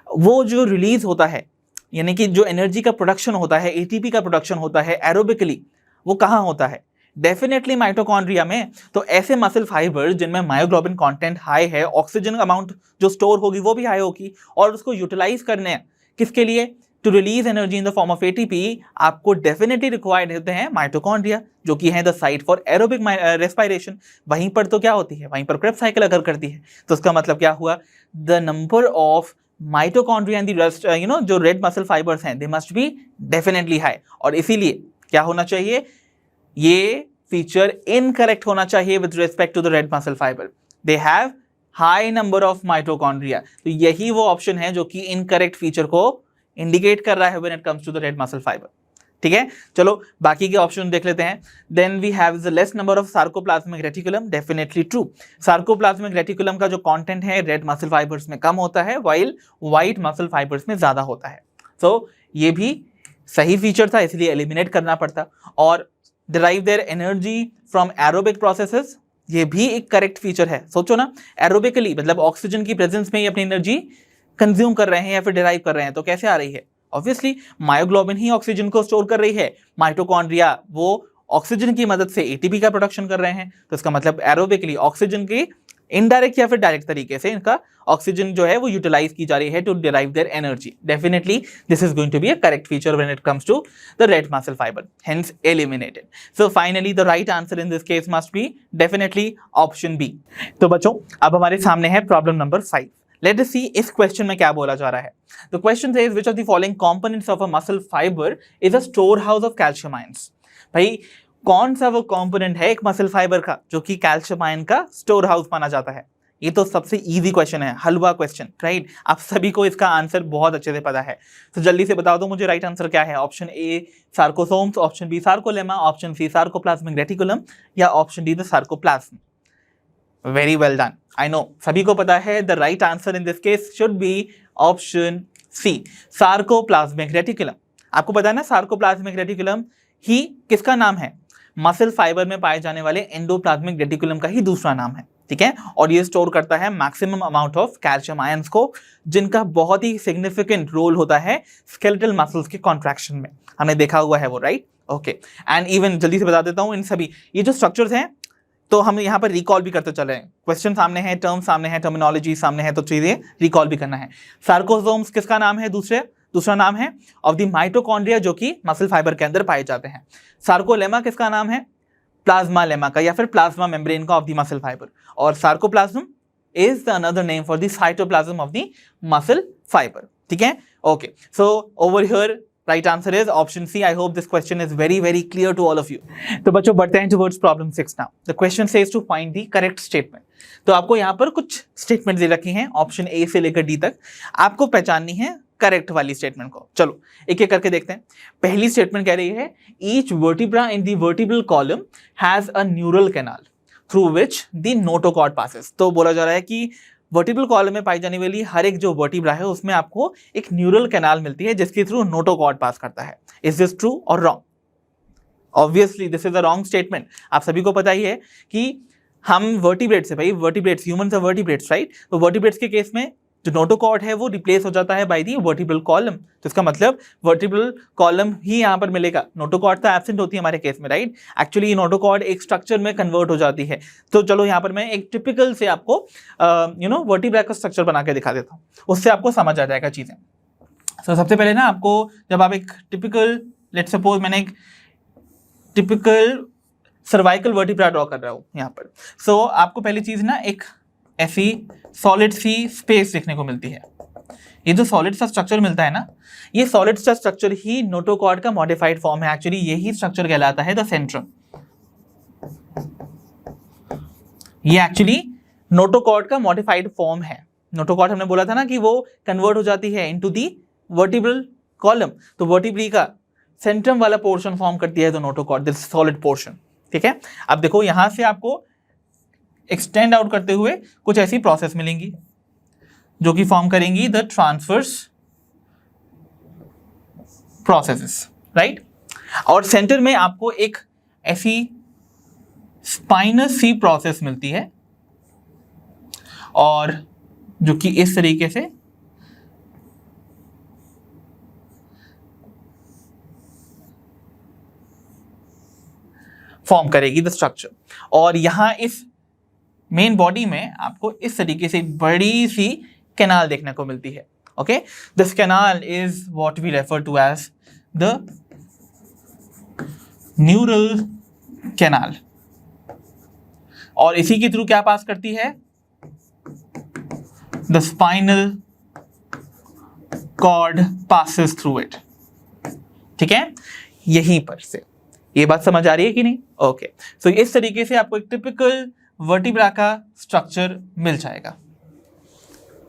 वो जो रिलीज होता है यानी कि जो एनर्जी का प्रोडक्शन होता है, एटीपी का प्रोडक्शन होता है एरोबिकली, वो कहाँ होता है? डेफिनेटली माइटोकॉन्ड्रिया में। तो ऐसे मसल फाइबर जिनमें मायोग्लोबिन कंटेंट हाई है, ऑक्सीजन अमाउंट जो स्टोर होगी वो भी हाई होगी और उसको यूटिलाइज करने किसके लिए, to release energy in the form of ATP, आपको डेफिनेटली रिक्वायर्ड होते हैं माइटोकॉन्ड्रिया जो कि है the site for aerobic respiration. वहीं पर तो क्या होती है, वहीं पर क्रेब्स साइकिल अगर करती है। तो उसका मतलब क्या हुआ, the number of mitochondria and the rest जो रेड मसल फाइबर्स हैं they must be definitely high, और इसीलिए क्या होना चाहिए, ये फीचर इनकरेक्ट होना चाहिए with respect to the red muscle fibre. They have high number of mitochondria. तो यही वो ऑप्शन है जो कि इनकरेक्ट फीचर को इंडिकेट कर रहा है when it comes to the red muscle fibre. ठीक है, चलो बाकी के ऑप्शन देख लेते हैं। Then we have the less number of sarcoplasmic reticulum, definitely true. Sarcoplasmic reticulum का जो कंटेंट है रेड मसल फाइबर्स में कम होता है व्हाइल व्हाइट मसल फाइबर्स में ज्यादा होता है। तो ये भी सही फीचर था, इसलिए एलिमिनेट करना पड़ता। और derive their energy from aerobic processes, ये भी एक करेक्ट फीचर है। सोचो ना, एरोबिकली मतलब ऑक्सीजन की प्रेजेंस में ही अपनी एनर्जी कंज्यूम कर रहे हैं या फिर डिराइव कर रहे हैं, तो कैसे आ रही है? ऑब्वियसली मायोग्लोबिन ही ऑक्सीजन को स्टोर कर रही है, माइटोकॉन्ड्रिया वो ऑक्सीजन की मदद से एटीपी का प्रोडक्शन कर रहे हैं। तो इसका मतलब एरोबिकली ऑक्सीजन की इनडायरेक्ट या फिर डायरेक्ट तरीके से इनका ऑक्सीजन जो है वो यूटिलाइज की जा रही है to derive their energy. Definitely this is going to be a correct feature when it comes to the red muscle fibre, hence eliminated. So finally the right answer in this case must be definitely option B. तो बच्चों अब हमारे सामने है problem number 5। Let us see इस question में क्या बोला जा रहा है। The question says which of the following components of a muscle fibre is a store house of calcium ions. भाई कौन सा वो कंपोनेंट है एक मसल फाइबर का जो कि कैल्शियम आयन का स्टोर हाउस माना जाता है? ये तो सबसे इजी क्वेश्चन है, हलवा क्वेश्चन, राइट? आप सभी को इसका आंसर बहुत अच्छे से पता है। तो जल्दी से बता दो मुझे राइट आंसर क्या है। Option A sarcosomes, option B sarcolemma, option C sarcoplasmic reticulum, या option D the sarcoplasm. Very well done. I know सभी को पता है the right answer in this case should be option C sarcoplasmic reticulum. आपको पता है ना, sarcoplasmic reticulum ही किसका नाम है? मसल फाइबर में पाए जाने वाले एंडोप्लाज्मिक रेटिकुलम का ही दूसरा नाम है। ठीक है, और ये स्टोर करता है maximum amount of calcium ions को, जिनका बहुत ही सिग्निफिकेंट रोल होता है स्केलेटल मसल्स के कॉन्ट्रैक्शन में। हमने देखा हुआ है वो, राइट? ओके एंड इवन जल्दी से बता देता हूँ, इन सभी ये जो स्ट्रक्चर्स हैं तो हम यहाँ पर रिकॉल भी करते चले हैं। क्वेश्चन सामने है, टर्म सामने है, टर्मिनोलॉजी सामने है, तो चीजें रिकॉल भी करना है। सार्कोसोम्स किसका नाम है? दूसरा नाम है ऑफ द माइटोकॉन्ड्रिया जो कि मसल फाइबर के अंदर पाए जाते हैं। सार्कोलेमा किसका नाम है? प्लाज्मा लेमा का या फिर प्लाज्मा मेम्ब्रेन का ऑफ द मसल फाइबर। और sarcoplasm is the another name for the cytoplasm of the muscle fibre. ठीक है, okay. So over here right answer is option C. I hope this question is very very clear to all of you. तो बच्चों बढ़ते हैं टुवर्ड्स problem 6 now. The question says to find the correct statement. तो आपको यहाँ पर कुछ स्टेटमेंट दे रखी हैं ऑप्शन ए से लेकर डी तक, आपको पहचाननी है करेक्ट वाली स्टेटमेंट को। चलो एक एक करके देखते हैं। पहली स्टेटमेंट कह रही है each vertebra in the vertebral column has a neural canal through which the notochord passes. तो बोला जा रहा है कि वर्टिब्रल कॉलम में पाई जाने वाली हर एक जो वर्टिब्रा है उसमें आपको एक न्यूरल कैनाल मिलती है जिसके थ्रू नोटोकॉर्ड पास करता है। इज दिस ट्रू और wrong? Obviously this is a wrong statement. आप सभी को पता ही है कि हम वर्टिब्रेट्स है, भाई vertebrates, humans are vertebrates, right? तो वर्टिब्रेट्स के केस में जो नोटोकॉर्ड है वो रिप्लेस हो जाता है बाय दी वर्टिब्रल कॉलम। तो इसका मतलब वर्टिब्रल कॉलम ही यहाँ पर मिलेगा, नोटोकॉर्ड तो एब्सेंट होती है हमारे केस में, राइट? एक्चुअली नोटोकॉर्ड एक स्ट्रक्चर में कन्वर्ट हो जाती है। तो चलो यहाँ पर मैं एक टिपिकल से आपको वर्टिब्रा का स्ट्रक्चर बना के दिखा देता हूँ, उससे आपको समझ आ जाएगा चीजें। तो सबसे पहले ना आपको जब आप एक टिपिकल, लेट्स सपोज मैंने एक टिपिकल सर्वाइकल वर्टिब्रा ड्रॉ कर रहा हूँ यहाँ पर। सो आपको पहली चीज ना एक ऐसी सॉलिड सी स्पेस देखने को मिलती है। ये जो सॉलिड सा स्ट्रक्चर मिलता है ना, ये सॉलिड सा स्ट्रक्चर ही नोटोकॉर्ड का मॉडिफाइड फॉर्म है। एक्चुअली यही स्ट्रक्चर कहलाता है द सेंट्रम। ये एक्चुअली नोटोकॉर्ड का मॉडिफाइड फॉर्म है। नोटोकॉर्ड हमने बोला था ना कि वो कन्वर्ट हो जाती है इनटू दी वर्टिब्रल कॉलम, तो वर्टिब्री का सेंट्रम वाला पोर्शन फॉर्म करती है the notochord, this solid portion. ठीक है, अब देखो यहां से आपको एक्सटेंड आउट करते हुए कुछ ऐसी प्रोसेस मिलेंगी जो कि फॉर्म करेंगी द ट्रांसवर्स प्रोसेसेस, राइट? और सेंटर में आपको एक ऐसी स्पाइनस सी प्रोसेस मिलती है और जो कि इस तरीके से फॉर्म करेगी द स्ट्रक्चर। और यहां इस मेन बॉडी में आपको इस तरीके से बड़ी सी कैनाल देखने को मिलती है। Okay, this canal is what we refer to as the neural canal. और इसी के थ्रू क्या पास करती है? The spinal cord passes through it. ठीक है, यहीं पर से। ये बात समझ आ रही है कि नहीं? ओके, सो इस तरीके से आपको एक टिपिकल वर्टिब्रा का स्ट्रक्चर मिल जाएगा।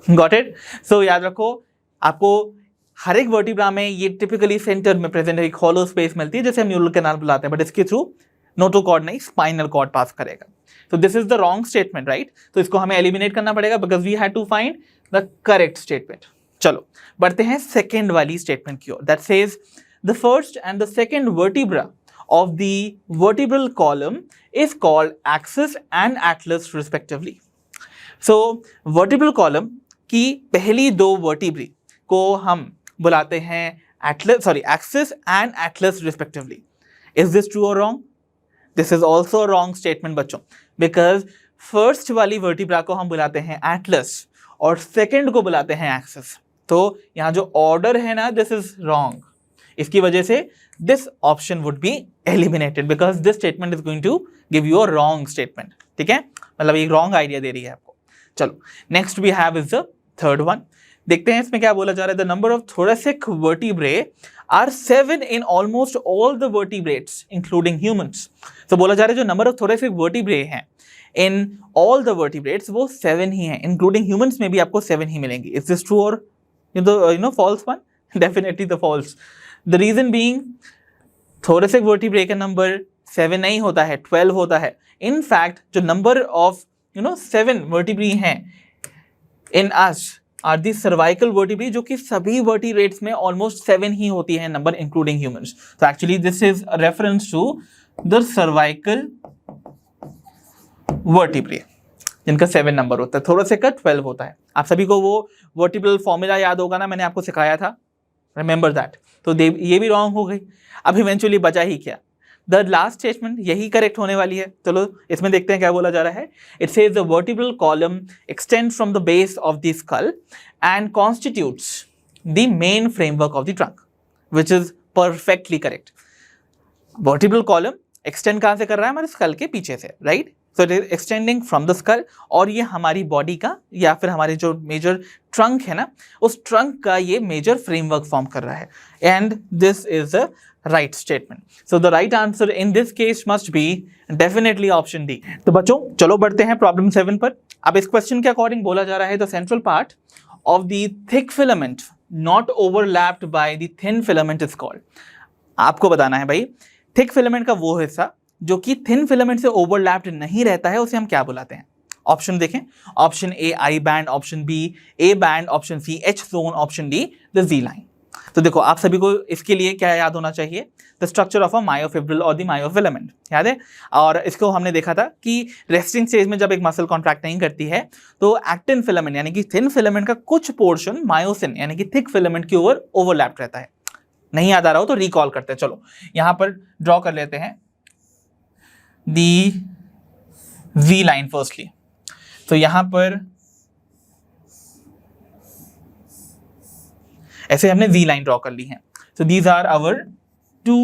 Got it? सो याद रखो, आपको हर एक वर्टिब्रा में ये टिपिकली सेंटर में प्रेजेंट एक हॉलो स्पेस मिलती है जिसे हम न्यूरल कैनाल बुलाते हैं, बट इसके थ्रू नोटोकॉर्ड नहीं स्पाइनल कॉर्ड पास करेगा। तो this is the wrong statement, right? तो इसको हमें एलिमिनेट करना पड़ेगा because we had to find the correct statement. चलो बढ़ते हैं सेकेंड वाली स्टेटमेंट की ओर। That says the first and the second vertebra of the vertebral column is called axis and atlas respectively. So vertebral column की पहली दो vertebrae को हम बुलाते हैं axis and atlas respectively. Is this true or wrong? This is also a wrong statement बच्चों, because first वाली vertebra को हम बुलाते हैं atlas और second को बुलाते हैं axis। तो यहाँ जो order है ना, this is wrong। इसकी वजह से this option would be eliminated because this statement is going to give you a wrong statement। ठीक है, मतलब ये wrong idea दे रही है आपको। चलो next we have is the third one। देखते हैं इसमें क्या बोला जा रहा है। The number of thoracic vertebrae are 7 in almost all the vertebrates including humans। तो बोला जा रहा है जो number of thoracic vertebrae हैं in all the vertebrates वो 7 ही हैं, including humans में भी आपको 7 ही मिलेंगी। Is this true or false one? Definitely the false। The reason being thoracic vertebrae का नंबर 7 नहीं होता है, 12 होता है। In fact जो नंबर ऑफ 7 vertebrae हैं in us are the cervical vertebrae, जो कि सभी vertebrates में almost 7 ही होती है number including humans। So actually this is a reference to the cervical vertebrae जिनका 7 नंबर होता है, thoracic का 12 होता है। आप सभी को वो vertebral formula याद होगा ना, मैंने आपको सिखाया था। Remember that. तो ये भी रॉन्ग हो गई। अब इवेंचुअली बचा ही क्या, द लास्ट स्टेटमेंट, यही करेक्ट होने वाली है। चलो इसमें देखते हैं क्या बोला जा रहा है। It says the vertebral column extends from the base of the skull and constitutes the main framework of the trunk, which is perfectly correct. Vertebral column extend कहां से कर रहा है, हमारे स्कल के पीछे से, राइट। So it is extending from the skull, और ये हमारी बॉडी का या फिर हमारे जो मेजर ट्रंक है ना, उस ट्रंक का ये मेजर फ्रेमवर्क फॉर्म कर रहा है, and this is the right statement. So the right answer in this case must be definitely option D. तो बच्चों चलो बढ़ते हैं प्रॉब्लम 7 पर। अब इस क्वेश्चन के अकॉर्डिंग बोला जा रहा है the central part of the thick filament not overlapped by the thin filament is called. आपको बताना है भाई, थिक फिलामेंट का वो हिस्सा जो कि थिन फिलामेंट से ओवरलैप्ड नहीं रहता है, उसे हम क्या बुलाते हैं। ऑप्शन देखें, option A I band, option B A band, option C H zone, option D the G line. तो देखो आप सभी को इसके लिए क्या याद होना चाहिए, the structure of a myofibril और द मायोफिलामेंट, याद है। और इसको हमने देखा था कि रेस्टिंग स्टेज में जब एक मसल कॉन्ट्रैक्ट नहीं करती है तो एक्टिन फिलामेंट यानी कि थिन फिलामेंट का कुछ पोर्शन मायोसिन यानी कि थिक फिलामेंट के ऊपर ओवरलैप्ड रहता है। नहीं याद आ रहा हो तो रिकॉल करते हैं। चलो यहां पर ड्रॉ कर लेते हैं दी वी लाइन फर्स्टली। तो यहां पर ऐसे हमने वी लाइन ड्रॉ कर ली है। So these are our 2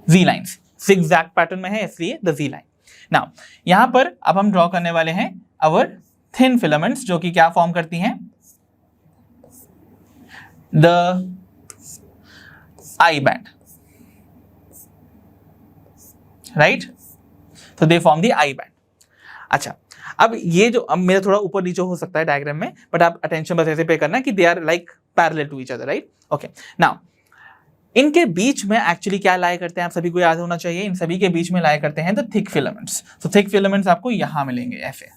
V lines, zigzag pattern में है इसलिए द वी लाइन। नाउ यहां पर अब हम ड्रॉ करने वाले हैं आवर थिन फिलामेंट्स, जो कि क्या फॉर्म करती हैं, द आई बैंड, राइट। तो they form the I band. अच्छा, अब ये जो, अब मेरा थोड़ा ऊपर नीचे हो सकता है डायग्राम में, बट आप अटेंशन बस ऐसे पे करना कि they are like parallel to each other, right. Okay, now इनके बीच में एक्चुअली क्या लाया करते हैं, आप सभी को याद होना चाहिए, इन सभी के बीच में लाया करते हैं द थिक फिलामेंट्स। तो थिक फिलामेंट्स आपको यहां मिलेंगे ऐसे,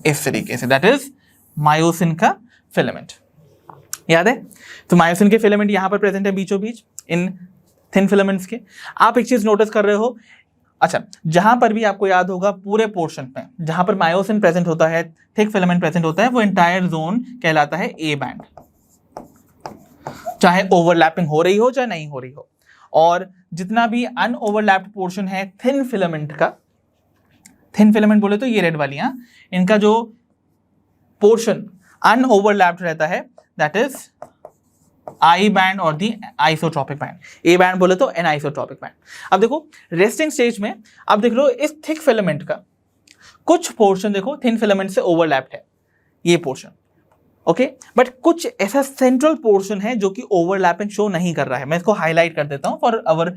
इस तरीके से, दैट इज मायोसिन का फिलामेंट, याद है। तो मायोसिन के फिलामेंट यहां पर प्रेजेंट है बीचों बीच इन थिन फिलामेंट्स के। आप एक चीज नोटिस कर रहे हो, अच्छा जहां पर भी आपको याद होगा पूरे पोर्शन में जहां पर मायोसिन प्रेजेंट होता है, थिक फिलामेंट प्रेजेंट होता है, वो एंटायर जोन कहलाता है ए बैंड, चाहे ओवरलैपिंग हो रही हो चाहे नहीं हो रही हो। और जितना भी अनओवरलैप्ड पोर्शन है थिन फिलामेंट का, थिन फिलामेंट बोले तो ये रेड वाली, इनका जो पोर्शन अनओवरलैप्ड रहता है दैट इज आई बैंड और दी आइसोट्रोपिक बैंड। ए बैंड बोले तो एन आइसोट्रोपिक बैंड। अब देखो रेस्टिंग स्टेज में, अब देख लो इस थिक फिलामेंट का कुछ पोर्शन देखो थिन फिलामेंट से ओवरलैप्ड है, ये पोर्शन, ओके, बट कुछ ऐसा सेंट्रल पोर्शन है जो कि ओवरलैपिंग शो नहीं कर रहा है। मैं इसको हाईलाइट कर देता हूं for our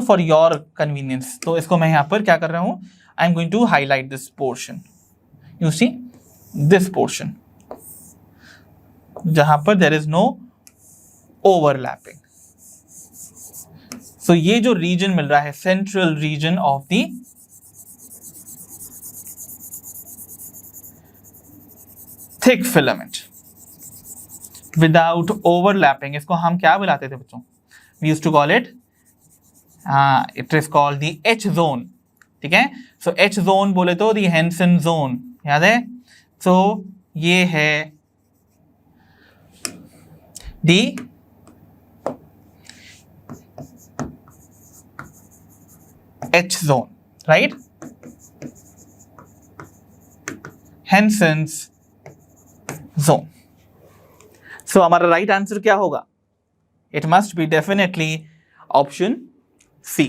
for your convenience. तो इसको मैं यहां पर क्या कर रहा हूं, I am going to highlight this portion, you see this portion जहां पर there is no overlapping. So ये जो रीजन मिल रहा है, central region of the thick filament without overlapping, इसको हम क्या बुलाते थे बच्चों, we used to call it, it is called the H zone, ठीक है। सो एच जोन बोले तो द हेंसन जोन, याद है। सो ये है the H zone, right, Hensen's zone. So हमारा राइट आंसर क्या होगा, it must be definitely option C,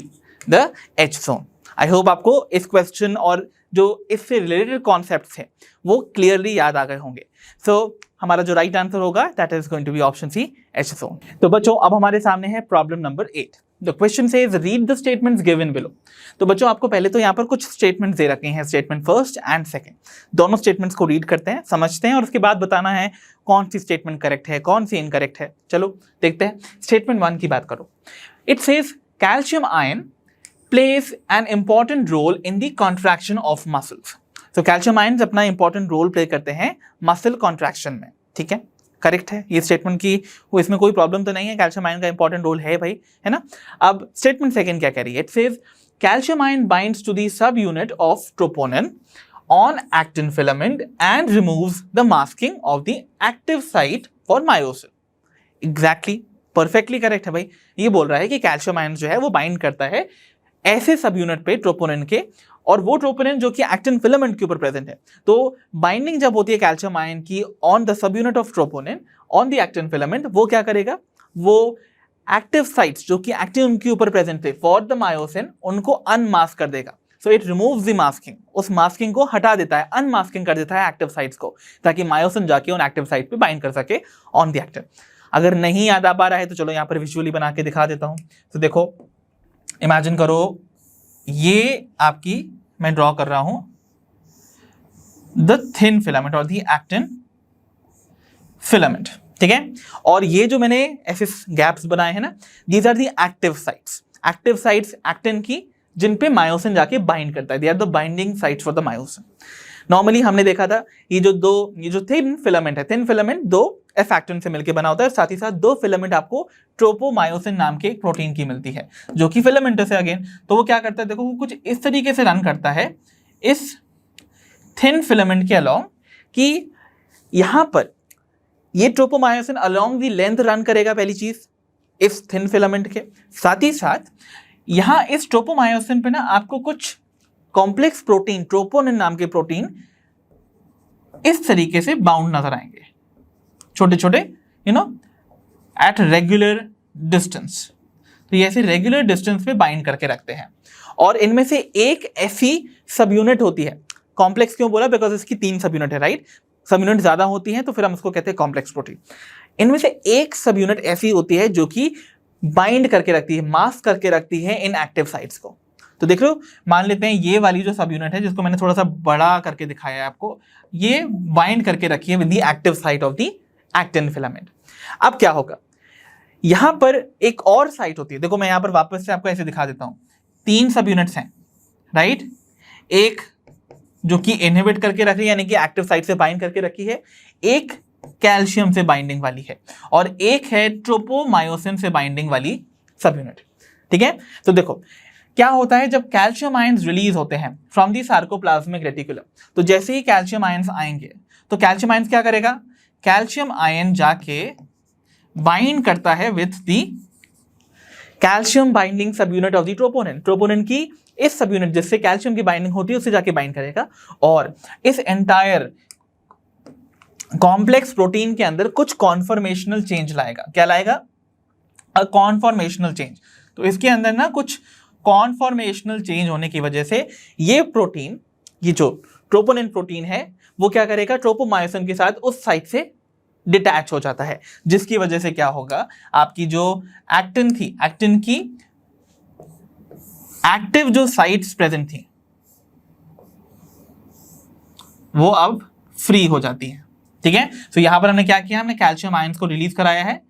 the H zone. I hope आपको इस क्वेश्चन और जो इससे रिलेटेड कॉन्सेप्ट्स हैं वो क्लियरली याद आ गए होंगे। सो हमारा जो राइट आंसर होगा that is going to be option C, H zone. तो बच्चों अब हमारे सामने है problem number 8। The question says read the statements given below. तो बच्चों आपको पहले तो यहाँ पर कुछ स्टेटमेंट्स दे रखे हैं, स्टेटमेंट फर्स्ट एंड सेकंड, दोनों स्टेटमेंट्स को रीड करते हैं, समझते हैं और उसके बाद बताना है कौन सी स्टेटमेंट करेक्ट है कौन सी इनकरेक्ट है। चलो देखते हैं। स्टेटमेंट 1 की बात करो। It says calcium ion plays an important role in the contraction of muscles. तो कैल्शियम आयन अपना इंपॉर्टेंट रोल प्ले करते हैं मसल कॉन्ट्रैक्शन में, ठीक है, करेक्ट है ये स्टेटमेंट की, वो इसमें कोई प्रॉब्लम तो नहीं है, कैल्शियम आयन का इंपॉर्टेंट रोल है भाई, है ना। अब स्टेटमेंट सेकंड क्या कह रही है, it says calcium ion binds to the subunit of troponin on actin filament and removes the masking of the active site for myosin. Exactly perfectly correct है भाई। ये बोल रहा है कि कैल्शियम आयन जो है वो बाइंड करता है ऐसे सब यूनिट पे ट्रोपोनिन के, और वो ट्रोपोनिन जो कि एक्टिन फिलामेंट के ऊपर प्रेजेंट है। तो बाइंडिंग जब होती है कैल्शियम आयन की on the subunit of troponin on the actin filament, वो क्या करेगा, वो एक्टिव साइट्स जो कि एक्टिन के ऊपर प्रेजेंट थे फॉर द मायोसिन, उनको अनमास्क कर देगा। So it removes the masking, उस मास्किंग को हटा देता है, अनमास्किंग कर देता है एक्टिव साइट्स को, ताकि मायोसिन जाके उन एक्टिव साइट पे बाइंड कर सके ऑन द एक्टिन। अगर नहीं याद आ पा रहा है तो चलो यहाँ पर विजुअली बना के दिखा देता हूँ। तो देखो, इमेजिन करो ये आपकी मैं ड्रॉ कर रहा हूं द थिन फिलामेंट और द एक्टिन फिलामेंट, ठीक है। और ये जो मैंने ऐसे गैप्स बनाए हैं ना, these are the active sites, active sites actin की जिन पे मायोसिन जाके बाइंड करता है, they are the binding sites for the myosin. Normally हमने देखा था ये जो थिन फिलामेंट है, थिन फिलामेंट दो एफ एक्टिन से मिलकर बना होता है, साथ ही साथ दो फिलामेंट आपको ट्रोपोमायोसिन नाम के एक प्रोटीन की मिलती है जो कि फिलामेंटस है अगेन। तो वो क्या करता है, देखो वो कुछ इस तरीके से रन करता है इस थिन फिलामेंट के अलोंग, कि यहां पर ये tropomyosin along the length run करेगा पहली चीज इस थिन फिलामेंट के, साथ ही साथ यहां इस ट्रोपोमायोसिन पे ना आपको कुछ कॉम्प्लेक्स प्रोटीन, ट्रोपोनिन नाम के प्रोटीन इस तरीके से बाउंड नजर आएंगे, छोटे छोटे एट रेगुलर डिस्टेंस। तो ये ऐसे रेगुलर डिस्टेंस पे बाइंड करके रखते हैं, और इनमें से एक ऐसी सब यूनिट होती है, कॉम्प्लेक्स क्यों बोला, बिकॉज इसकी 3 सब यूनिट है, राइट। सब यूनिट ज्यादा होती हैं तो फिर हम उसको कहते हैं कॉम्प्लेक्स प्रोटीन। इनमें से एक सब यूनिट ऐसी होती है जो कि बाइंड करके रखती है, मास्क करके रखती है इन एक्टिव साइट्स को। तो देख लो, मान लेते हैं ये वाली जो सब यूनिट है, जिसको मैंने थोड़ा सा बड़ा करके दिखाया है आपको, ये बाइंड करके रखी है with the active site of the actin filament. अब क्या होगा, यहां पर एक और साइट होती है, देखो मैं यहां पर वापस से आपको ऐसे दिखा देता हूं, 3 सब यूनिट्स हैं, राइट। एक जो कि इनहिबिट करके रखी है, यानी कि एक्टिव साइट से बाइंड करके रखी है, एक कैल्शियम से बाइंडिंग वाली है, और एक है ट्रोपोमायोसिन से बाइंडिंग वाली सब यूनिट, ठीक है। तो देखो क्या होता है, जब कैल्शियम आयंस रिलीज होते हैं फ्रॉम दी सार्कोप्लाज्मिक रेटिकुलम, तो जैसे ही कैल्शियम आयंस आएंगे तो कैल्शियम आयंस क्या करेगा, कैल्शियम आयन जाके बाइंड करता है विथ दी कैल्शियम बाइंडिंग सब unit of the troponin, troponin की इस सब यूनिट जिससे कैल्शियम की बाइंडिंग होती है उससे जाके बाइंड करेगा, और इस एंटायर कॉम्प्लेक्स प्रोटीन के अंदर कुछ कॉन्फॉर्मेशनल चेंज लाएगा। क्या लाएगा, अ कॉन्फॉर्मेशनल चेंज। तो इसके अंदर ना कुछ कॉन्फॉर्मेशनल चेंज होने की वजह से ये प्रोटीन, ये जो ट्रोपोनिन प्रोटीन है, वो क्या करेगा, ट्रोपोमायोसिन के साथ उस साइट से डिटैच हो जाता है, जिसकी वजह से क्या होगा, आपकी जो एक्टिन थी, एक्टिन की एक्टिव जो साइट्स प्रेजेंट थी वो अब फ्री हो जाती है, ठीक है। तो यहां पर हमने क्या किया, हमने कैल्शियम आयंस को रिलीज कराया है।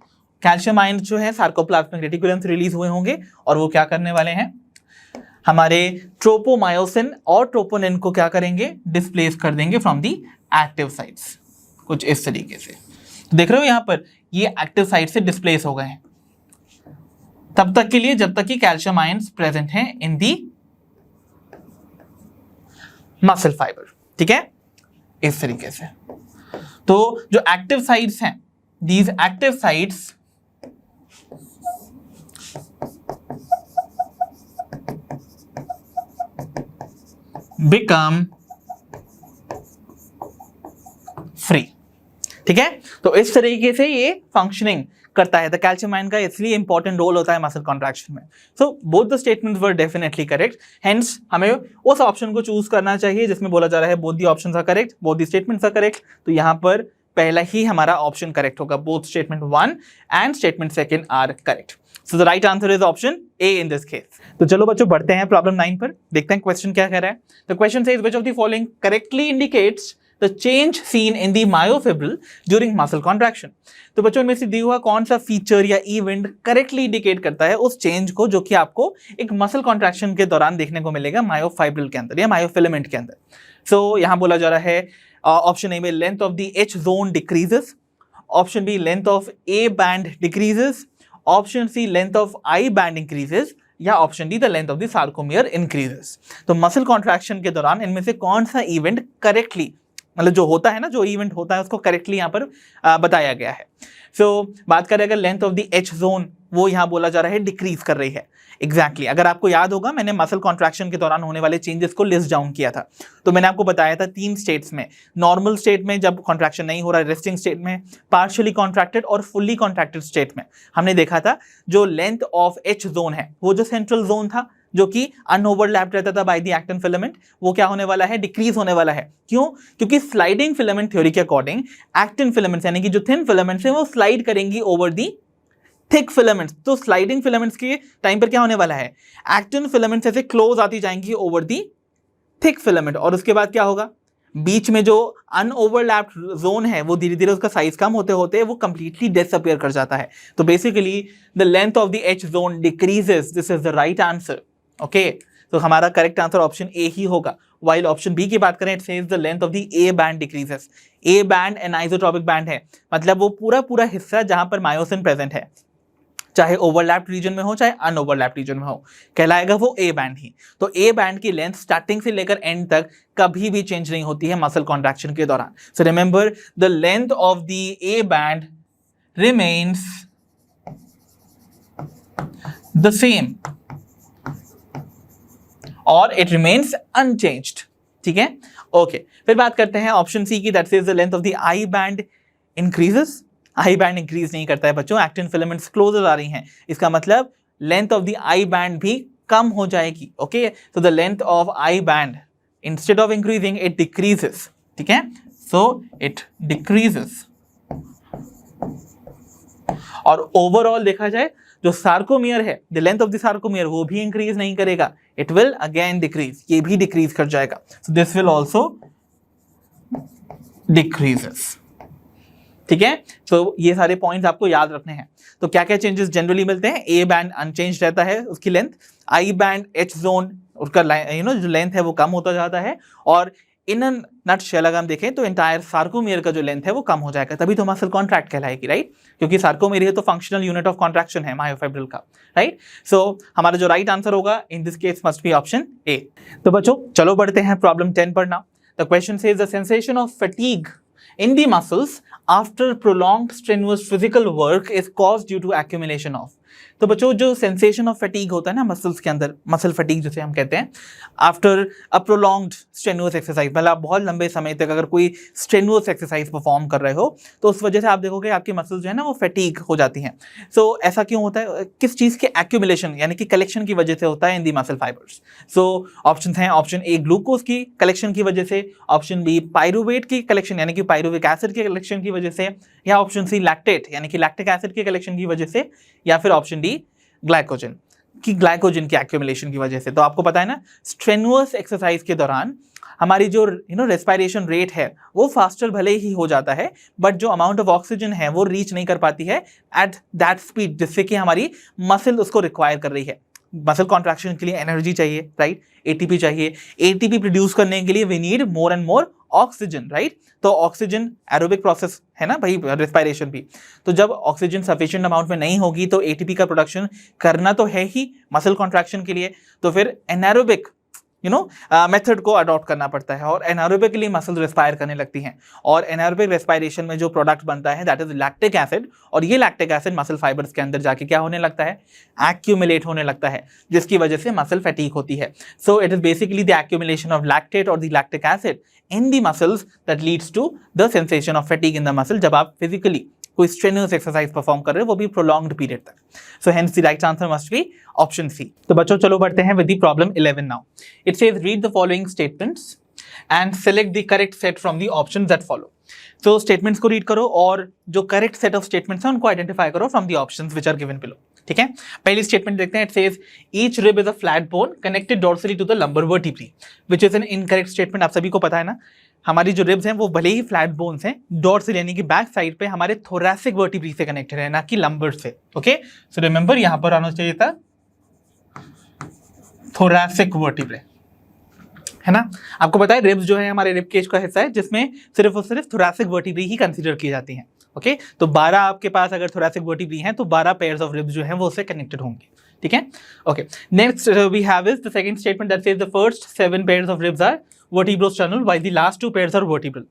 कैल्शियम आयंस जो है सार्कोप्लाज्मिक रेटिकुलम से रिलीज हुए होंगे, और वो क्या करने वाले हैं, हमारे ट्रोपोमायोसिन और ट्रोपोनिन को क्या करेंगे, डिस्प्लेस कर देंगे फ्रॉम दी एक्टिव साइट्स, कुछ इस तरीके से। देख रहे हो यहां पर ये एक्टिव साइट से डिस्प्लेस हो गए हैं तब तक के लिए जब तक कि कैल्शियम आयंस प्रेजेंट हैं इन दी मसल फाइबर, ठीक है, इस तरीके से। तो जो एक्टिव साइट्स हैं, these active sites become free, ठीक है। तो इस तरीके से ये फंक्शनिंग करता है। द कैल्शियम आयन का इसलिए इंपॉर्टेंट रोल होता है मसल कॉन्ट्रैक्शन में। So both the statements were definitely correct, hence हमें उस ऑप्शन को चूज करना चाहिए जिसमें बोला जा रहा है both the options are correct, both the statements are correct. तो यहां पर पहला ही हमारा ऑप्शन करेक्ट होगा, both statement 1 and statement 2 are correct. So the right answer is option A in this case. तो चलो बच्चों बढ़ते हैं प्रॉब्लम 9 पर, देखते हैं क्वेश्चन क्या कह रहा है। The question says which of the following correctly indicates the change seen in the myofibril during muscle contraction। तो बच्चों में से दिया हुआ कौन सा फीचर या इवेंट करेक्टली इंडिकेट करता है उस चेंज को जो कि आपको एक मसल कॉन्ट्रैक्शन के दौरान देखने को मिलेगा मायोफाइब्रिल के अंदर या मायोफिलामेंट के अंदर। सो यहां बोला जा रहा है ऑप्शन ए में length of the H zone decreases, option B length of A band decreases, option C length of I band increases, या option D the length of the sarcomere increases. तो मसल कॉन्ट्रैक्शन के दौरान इनमें से कौन सा event correctly मतलब जो होता है ना, जो इवेंट होता है उसको करेक्टली यहाँ पर बताया गया है। सो बात करें अगर length of the H zone, वो यहाँ बोला जा रहा है डिक्रीज कर रही है। एग्जैक्टली अगर आपको याद होगा, मैंने मसल कॉन्ट्रैक्शन के दौरान होने वाले चेंजेस को लिस्ट डाउन किया था। तो मैंने आपको बताया था 3 स्टेट्स में, नॉर्मल स्टेट में जब कॉन्ट्रैक्शन नहीं हो रहा है, रेस्टिंग स्टेट में, पार्शियली कॉन्ट्रैक्टेड और फुल्ली कॉन्ट्रैक्टेड स्टेट में। हमने देखा था जो लेंथ ऑफ एच जोन है, वो जो सेंट्रल जोन था जो कि अनओवरलैप्ड रहता था बाय द एक्टिन फिलामेंट, वो क्या होने वाला है, डिक्रीज होने वाला है। क्यों? क्योंकि स्लाइडिंग फिलामेंट थ्योरी के अकॉर्डिंग एक्टिन फिलामेंट्स यानी कि जो थिन फिलामेंट्स हैं वो स्लाइड करेंगी ओवर दी थिक फिलामेंट्स। तो स्लाइडिंग फिलामेंट्स के टाइम पर क्या होने वाला है, एक्टिन फिलामेंट्स ऐसे क्लोज आती जाएंगी ओवर दी थिक फिलामेंट, और उसके बाद क्या होगा, बीच में जो अनओवरलैप्ड जोन है वो धीरे धीरे उसका साइज कम होते होते वो कंप्लीटली डिसअपीयर कर जाता है। तो basically the length of the H zone decreases. This is the right answer. Okay, तो हमारा करेक्ट आंसर ऑप्शन ए ही होगा। वाइल ऑप्शन बी की बात करें, it says the length of the A band decreases. A band anisotropic band है, मतलब वो पूरा हिस्सा जहां पर मायोसिन प्रेजेंट है, चाहे ओवरलैप्ड रीजन में हो चाहे अनओवरलैप्ड रीजन में हो, कहलाएगा वो ए बैंड ही। तो ए बैंड की लेंथ स्टार्टिंग से लेकर एंड तक कभी भी चेंज नहीं होती है मसल कॉन्ट्रैक्शन के दौरान। So remember the length of the A band remains the same और इट रिमेन्स अनचेंज्ड। ठीक है, ओके। फिर बात करते हैं ऑप्शन सी की, that says the length of the I band increases. I band increase नहीं करता है बच्चों, एक्टिन फिलामेंट्स क्लोजर आ रही हैं, इसका मतलब length of the I band भी कम हो जाएगी। Okay, so the length of I band instead of increasing it decreases. ठीक है, सो इट डिक्रीजेस। और ओवरऑल देखा जाए जो सार्कोमियर है, the length of the sarcomere वो भी इंक्रीज नहीं करेगा, इट विल अगेन डिक्रीज, ये भी डिक्रीज कर जाएगा। So this will also decreases. ठीक है, तो ये सारे पॉइंट्स आपको याद रखने हैं। तो क्या क्या चेंजेस जनरली मिलते हैं, ए बैंड अनचेंज रहता है उसकी length, I band H zone उसका जो लेंथ है वो कम होता जाता है, और इन नटशेल अगर हम देखें तो एंटायर सार्कोमियर का जो लेंथ है वो कम हो जाएगा, तभी तो मसल कॉन्ट्रैक्ट कहलाएगी, राइट? क्योंकि सार्कोमियर तो फंक्शनल यूनिट ऑफ कॉन्ट्रैक्शन है मायोफाइब्रिल का, राइट? सो हमारा जो राइट आंसर होगा in this case must be option A. तो बच्चों चलो बढ़ते हैं प्रॉब्लम 10 पर now. The question says the sensation of fatigue in the muscles after prolonged strenuous physical work is caused due to accumulation of। तो बच्चों जो सेंसेशन ऑफ फटीग होता है ना मसल्स के अंदर, मसल फटीग जिसे हम कहते हैं, after a prolonged strenuous exercise, मतलब आप बहुत लंबे समय तक अगर कोई स्ट्रेनुअस एक्सरसाइज परफॉर्म कर रहे हो तो उस वजह से आप देखोगे आपकी मसल्स जो है ना वो फटीग हो जाती हैं। सो ऐसा क्यों होता है, किस चीज़ के एक्यूमुलेशन यानी कि कलेक्शन की वजह से होता है इन the muscle fibres. So option हैं, ऑप्शन ए ग्लूकोज की कलेक्शन की वजह से, ऑप्शन बी पायरुवेट की कलेक्शन यानी कि पायरुविक एसिड के कलेक्शन की वजह से, या ऑप्शन सी लैक्टेट यानी कि लैक्टिक एसिड के कलेक्शन की वजह से, या फिर ऑप्शन डी ग्लाइकोजन की एक्यूमुलेशन की वजह से। तो आपको पता है ना स्ट्रेनुअस एक्सरसाइज के दौरान हमारी जो रेस्पिरेशन रेट है वो फास्टर भले ही हो जाता है, बट जो अमाउंट ऑफ ऑक्सीजन है वो रीच नहीं कर पाती है एट दैट स्पीड जिससे कि हमारी मसल उसको रिक्वायर कर रही है। मसल कॉन्ट्रैक्शन के लिए एनर्जी चाहिए, राइट? एटीपी चाहिए, एटीपी प्रोड्यूस करने के लिए we need more and more oxygen, right? तो ऑक्सीजन एरोबिक प्रोसेस है ना भाई, रेस्पिरेशन भी। तो जब ऑक्सीजन सफिशिएंट अमाउंट में नहीं होगी तो एटीपी का प्रोडक्शन करना तो है ही मसल कॉन्ट्रैक्शन के लिए, तो फिर एनारोबिक मेथड को अडॉप्ट करना पड़ता है और एनारोबिकली मसल रेस्पायर करने लगती हैं। और एनारोबिक रेस्पिरेशन में जो प्रोडक्ट बनता है दैट इज लैक्टिक एसिड, और ये लैक्टिक एसिड मसल फाइबर्स के अंदर जाके क्या होने लगता है, एक्यूमुलेट होने लगता है, जिसकी वजह से मसल फैटीग होती है। So it is basically the accumulation of lactate or the lactic acid in the muscles that leads to the sensation of fatigue in the muscle, जब आप फिजिकली कोई स्ट्रेनुअस एक्सरसाइज परफॉर्म कर रहे हो वो भी प्रोलॉन्ग्ड पीरियड तक। So hence the right answer must be option C. तो बच्चों चलो बढ़ते हैं with the problem 11 now. It says read the following statements and select the correct set from the options that follow. तो statements को read करो और जो करेक्ट सेट ऑफ स्टेटमेंट्स हैं उनको आइडेंटिफाई करो from the options which are given below. ठीक है, पहली स्टेटमेंट देखते हैं। It says each rib is a flat bone connected dorsally to the lumbar vertebrae, which is an incorrect statement. आप सभी को पता है ना, हमारी जो रिब्स हैं वो भले ही फ्लैट बोन्स हैं, डॉर्सल यानी कि बैक साइड पे हमारे थोरैसिक वर्टिब्री से कनेक्टेड है, ना कि लंबर से। ओके, सो रिमेंबर यहां पर आना चाहिए था थोरैसिक वर्टिब्रे, है ना? आपको पता है रिब्स जो है हमारे रिब केज का हिस्सा है जिसमें सिर्फ और सिर्फ थोरैसिक वर्टिब्री ही कंसीडर की जाती हैं। ओके, तो 12 आपके पास अगर थोरैसिक वर्टिब्री हैं तो 12 पेयर्स ऑफ रिब्स जो हैं वो उससे कनेक्टेड होंगे। ठीक है, okay. Next we have is the second statement that says the first 7 pairs of ribs are vertebrosternal while the last 2 pairs are vertebral.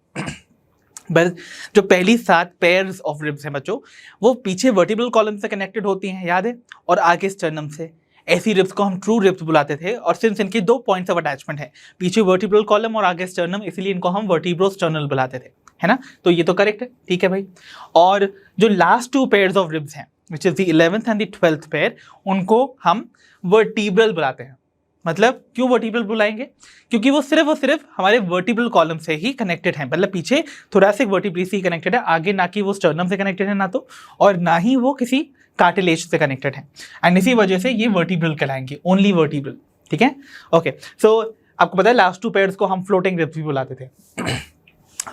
बस जो पहली 7 पेयर्स ऑफ रिब्स हैं बच्चों, वो पीछे वर्टिब्रल कॉलम से कनेक्टेड होती हैं, याद है, और आगे स्टर्नम से। ऐसी रिब्स को हम ट्रू रिब्स बुलाते थे, और सिंस इनकी 2 पॉइंट्स ऑफ अटैचमेंट है, पीछे वर्टिब्रल कॉलम और आगे स्टर्नम, इसलिए इनको हम वर्टिब्रोस्टर्नल बुलाते थे, है ना। तो ये तो करेक्ट है, ठीक है भाई। और जो लास्ट 2 पेयर्स ऑफ रिब्स हैं, which is the 11th and the 12th pair, उनको हम वर्टिब्रल बुलाते हैं। मतलब क्यों वर्टिब्रल बुलाएंगे? क्योंकि वो सिर्फ हमारे वर्टिब्रल कॉलम से ही कनेक्टेड है, मतलब पीछे थोरैसिक वर्टिब्रे से ही कनेक्टेड है, आगे ना कि वो स्टर्नम से कनेक्टेड है, ना तो, और ना ही वो किसी कार्टिलेज से कनेक्टेड है, एंड इसी वजह से ये वर्टिब्रल कहलाएंगे, ओनली वर्टिब्रल, ठीक है, ओके। सो आपको पता है लास्ट 2 पेयर्स को हम फ्लोटिंग रिब्स भी बुलाते थे।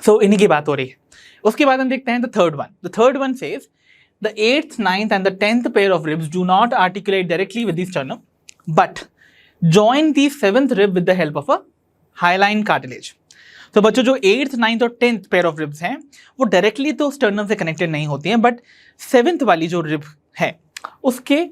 सो इन्हीं की बात हो रही है। उसके बाद हम देखते हैं the third one. The third one says the 8th, 9th and the 10th pair of ribs do not articulate directly with the sternum, but join the 7th rib with the help of a hyaline cartilage. तो बच्चों जो 8th, 9th और 10th pair of ribs हैं, वो directly तो sternum से connected नहीं होती हैं, बट 7th वाली जो रिब है उसके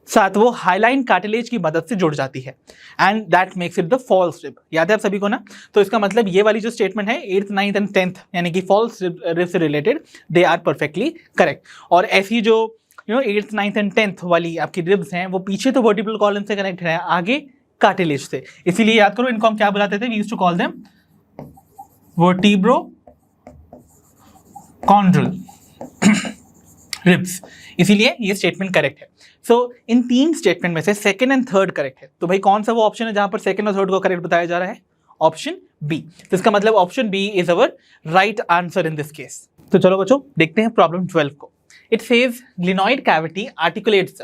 साथ वो हाईलाइन कार्टिलेज की मदद से जुड़ जाती है, and that makes it the false rib. याद है आप सभी को ना? तो इसका मतलब ये वाली जो स्टेटमेंट है 8th, 9th एंड 10th यानी कि फॉल्स रिब से related, they are perfectly correct. और ऐसी जो 8th, 9th एंड 10th वाली आपकी रिब्स हैं, वो पीछे तो वर्टिब्रल कॉलम से कनेक्टेड है, आगे कार्टिलेज से, इसीलिए याद करो इनको हम क्या बुलाते थे? We used to call them vertebrochondral ribs, इसीलिए ये स्टेटमेंट करेक्ट है। सो इन 3 स्टेटमेंट में से सेकंड एंड थर्ड करेक्ट है। तो भाई कौन सा वो ऑप्शन है जहां पर सेकंड और थर्ड को करेक्ट बताया जा रहा है? Option B. तो इसका मतलब option B is our right answer in this case. तो चलो बच्चों देखते हैं प्रॉब्लम 12 को। It says glenoid cavity articulates.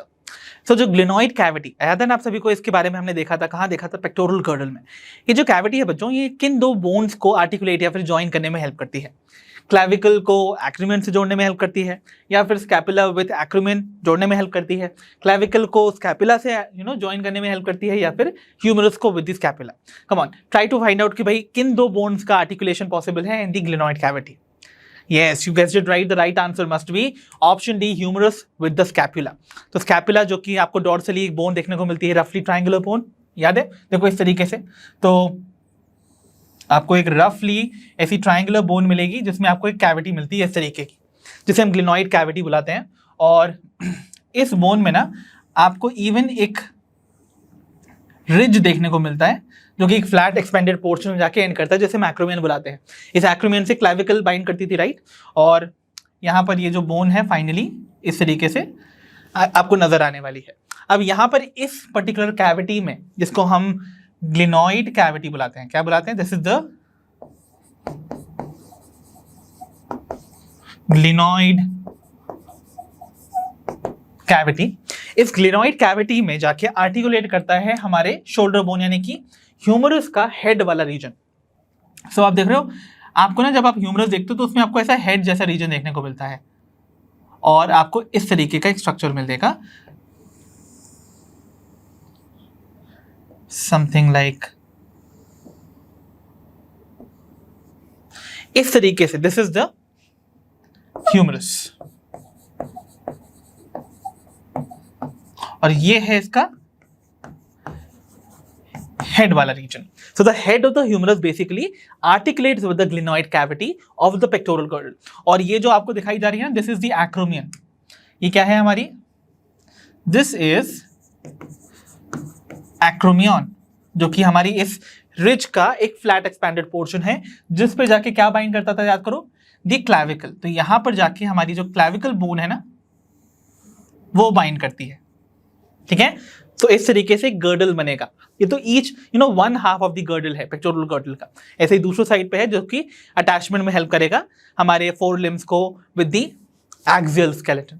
So जो ग्लिनॉइड कैविटी, याद है ना आप सभी को, इसके बारे में हमने देखा था, कहाँ देखा था? पेक्टोरल गर्डल में। ये जो कैविटी है बच्चों, ये किन 2 बोन्स को आर्टिकुलेट या फिर ज्वाइन करने में हेल्प करती है? क्लैविकल को एक्रोमियन से जोड़ने में हेल्प करती है, या फिर स्कैपुला विद एक्रोमियन जोड़ने में हेल्प करती है, क्लैविकल को स्कैपुला से ज्वाइन करने में हेल्प करती है, या फिर ह्यूमरस को with the scapula. Come on, try to find out कि भाई किन 2 बोन्स का आर्टिकुलेशन पॉसिबल है in the glenoid cavity. Yes, you guessed it right. The right answer must be option D, humerus with the scapula. तो scapula जो कि आपको dorsally एक बोन देखने को मिलती है, रफली ट्रायंगुलर बोन, याद है? देखो इस तरीके से, तो आपको एक रफली ऐसी ट्रायंगुलर बोन मिलेगी जिसमें आपको एक कैविटी मिलती है इस तरीके की, जिसे हम ग्लिनॉइड कैविटी बुलाते हैं। और इस बोन में ना आपको इवन एक रिज देखने को मिलता है, जो कि एक फ्लैट एक्सपेंडेड पोर्शन में जाके एंड करता है, जैसे हम एक्रोमियन बुलाते हैं। इस एक्रोमियन से क्लैविकल बाइंड करती थी, राइट? और यहाँ पर ये जो बोन है फाइनली इस तरीके से आपको नजर आने वाली है। अब यहाँ पर इस पर्टिकुलर कैविटी में, जिसको हम ग्लिनॉइड कैविटी बुलाते हैं, क्या बुलाते हैं? This is the glenoid cavity. इस ग्लिनॉइड कैविटी में जाके आर्टिकुलेट करता है हमारे शोल्डर बोन, यानी कि ह्यूमरस का हेड वाला रीजन। सो आप देख रहे हो, आपको ना जब आप ह्यूमरस देखते हो तो उसमें आपको ऐसा हेड जैसा रीजन देखने को मिलता है, और आपको इस तरीके का एक स्ट्रक्चर मिलेगा, समथिंग लाइक इस तरीके से। दिस इज द ह्यूमरस, और ये है इसका हेड वाला reason. So the head of the humerus basically articulates with the glenoid cavity of the pectoral girdle. और ये जो आपको दिखाई जा रही है ना, this is the acromion. ये क्या है हमारी? This is acromion, जो कि हमारी इस रिज का एक फ्लैट एक्सपैंडेड पोर्शन है, जिस पे जाके क्या बाइंड करता था, याद करो? दी क्लैविकल। तो यहां पर जाके हमारी जो क्लैविकल बोन है ना, वो बाइंड करती है, ठीक है? तो इस तरीके से गर्डल बनेगा। ये तो ईच 1/2 ऑफ द गर्डल है, पेक्टोरल गर्डल का। ऐसे ही दूसरी साइड पे है जो कि अटैचमेंट में हेल्प करेगा हमारे 4 लिम्स को विद द एक्सियल स्केलेटन,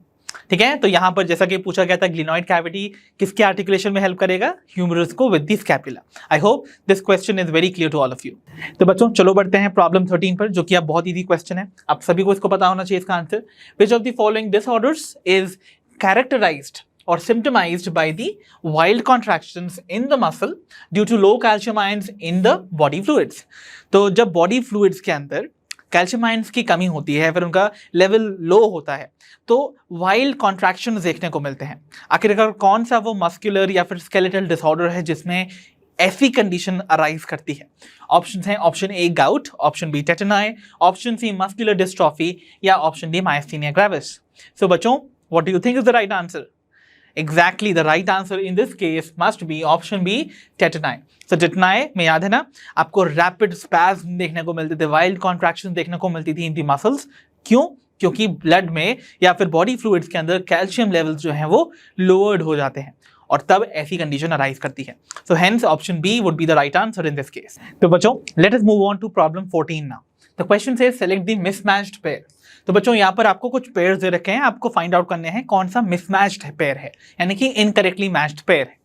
ठीक है? तो यहाँ पर जैसा कि पूछा गया था, ग्लिनॉइड कैविटी किसके आर्टिकुलेशन में हेल्प करेगा? ह्यूमरस को with the scapula. I hope this question is very clear to all of you. तो बच्चों चलो बढ़ते हैं प्रॉब्लम 13 पर, जो कि आप बहुत ईजी क्वेश्चन है, आप सभी को इसको पता होना चाहिए इसका answer. Which of the following disorders is characterized or symptomized by the wild contractions in the muscle due to low calcium ions in the body fluids? तो जब body fluids के अंदर कैल्शियम आयंस की कमी होती है, फिर उनका लेवल लो होता है, तो वाइल्ड कॉन्ट्रैक्शंस देखने को मिलते हैं। आखिरकार कौन सा वो मस्कुलर या फिर स्केलेटल डिसऑर्डर है जिसमें ऐसी कंडीशन अराइज करती है? ऑप्शन हैं, option A gout, option B tetany, option C muscular dystrophy या option D myasthenia gravis. So बच्चों, what do you think is the right answer? Exactly, the right answer in this case must be option B, tetani. So tetani में याद है ना, आपको rapid spasm देखने को मिलते थे, वाइल्ड कॉन्ट्रैक्शन देखने को मिलती थी इन दी मसल्स। क्यों? क्योंकि ब्लड में या फिर बॉडी फ्लूइड्स के अंदर कैल्शियम लेवल्स जो हैं वो लोअर्ड हो जाते हैं और तब ऐसी कंडीशन अराइज करती है। So hence option B would be the right answer in this case. तो बच्चों, let us move on to problem 14 now. The question says select the mismatched pair. तो बच्चों, यहाँ पर आपको कुछ पेयर्स दे रखे हैं, आपको फाइंड आउट करने हैं कौन सा मिसमैच्ड पेयर है, यानी कि इनकरेक्टली मैच्ड पेयर है।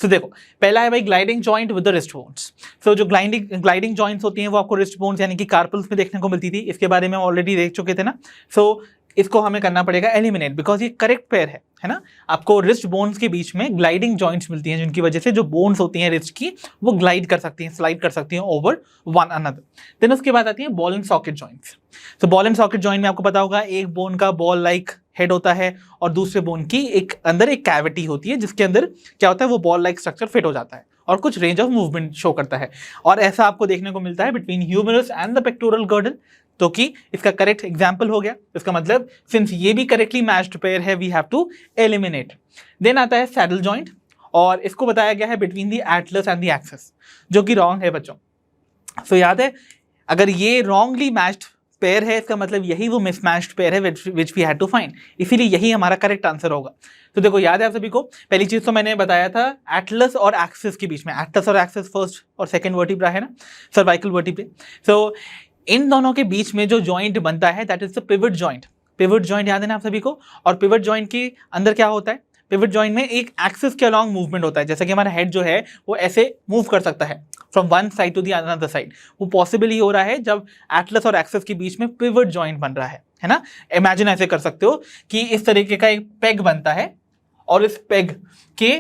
सो देखो, पहला है भाई gliding joint with the wrist bones. So जो ग्लाइडिंग जॉइंट्स होती हैं वो आपको रिस्ट बोन्स यानी कि कार्पल्स में देखने को मिलती थी, इसके बारे में ऑलरेडी देख चुके थे ना। सो इसको हमें करना पड़ेगा एलिमिनेट, बिकॉज ये करेक्ट पेयर है ना। आपको रिस्ट बोन्स के बीच में ग्लाइडिंग जॉइंट्स मिलती हैं, जिनकी वजह से जो बोन्स होती हैं रिस्ट की वो ग्लाइड कर सकती हैं, स्लाइड कर सकती हैं ओवर वन अनदर। देन उसके बाद आती है बॉल एंड सॉकेट जॉइंट्स। तो बॉल एंड सॉकेट जॉइंट में आपको पता होगा एक बोन का बॉल लाइक हेड होता है और दूसरे बोन की अंदर एक कैविटी होती है, जिसके अंदर क्या होता है वो बॉल लाइक स्ट्रक्चर फिट हो जाता है और कुछ रेंज ऑफ मूवमेंट शो करता है। और ऐसा आपको देखने को मिलता है between humerus and the pectoral girdle, तो कि इसका करेक्ट एग्जाम्पल हो गया। इसका मतलब सिंस ये भी करेक्टली मैच्ड पेयर है, we have to eliminate. Then आता है सैडल जॉइंट, और इसको बताया गया है between the atlas and the axis, जो कि रॉन्ग है बच्चों। सो याद है, अगर ये रॉन्गली मैच्ड पेयर है, इसका मतलब यही वो मिसमैच्ड पेयर है which we had to find, इसीलिए यही हमारा करेक्ट आंसर होगा। तो देखो, याद है आप सभी को, पहली चीज तो मैंने बताया था एटलस और एक्सिस के बीच में, एटलस और एक्सिस फर्स्ट और सेकंड वर्टिब्रा है ना, सर्वाइकल वर्टिब्रे। सो इन दोनों के बीच में जो जॉइंट बनता है that is the pivot joint. Pivot joint याद है ना आप सभी को, और पिवट जॉइंट के अंदर क्या होता है, पिवट जॉइंट में एक एक्सिस के अलॉन्ग मूवमेंट होता है, जैसे कि हमारा हेड जो है वो ऐसे मूव कर सकता है from one side to the another side. वो पॉसिबल ही हो रहा है जब एटलस और एक्सिस के बीच में पिवट जॉइंट बन रहा है ना। इमेजिन ऐसे कर सकते हो कि इस तरीके का एक पेग बनता है और इस पेग के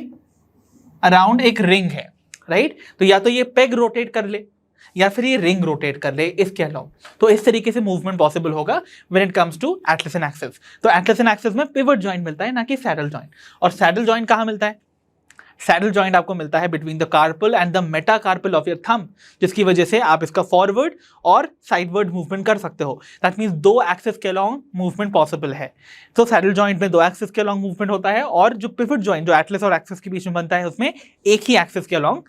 अराउंड एक रिंग है, राइट। तो या तो ये पेग रोटेट कर ले या फिर ये रिंग रोटेट कर ले इसके अलावा, तो इस तरीके से मूवमेंट पॉसिबल होगा when it comes to atlas and axis. तो एटलस एंड एक्सिस में पिवट जॉइंट मिलता है, ना कि सैडल जॉइंट। और सैडल जॉइंट कहाँ मिलता है? सैडल जॉइंट आपको मिलता है between the carpal and the metacarpal of your thumb, जिसकी वजह से आप इसका फॉरवर्ड और साइडवर्ड मूवमेंट कर सकते हो। दैट मीन्स दो एक्सिस के अलॉन्ग मूवमेंट पॉसिबल है। तो सैडल जॉइंट में दो एक्सिस के अलॉन्ग मूवमेंट होता है, और जो पिवट जॉइंट जो एटलस और एक्सिस के बीच में बनता है उसमें एक ही एक्सिस के अलॉन्ग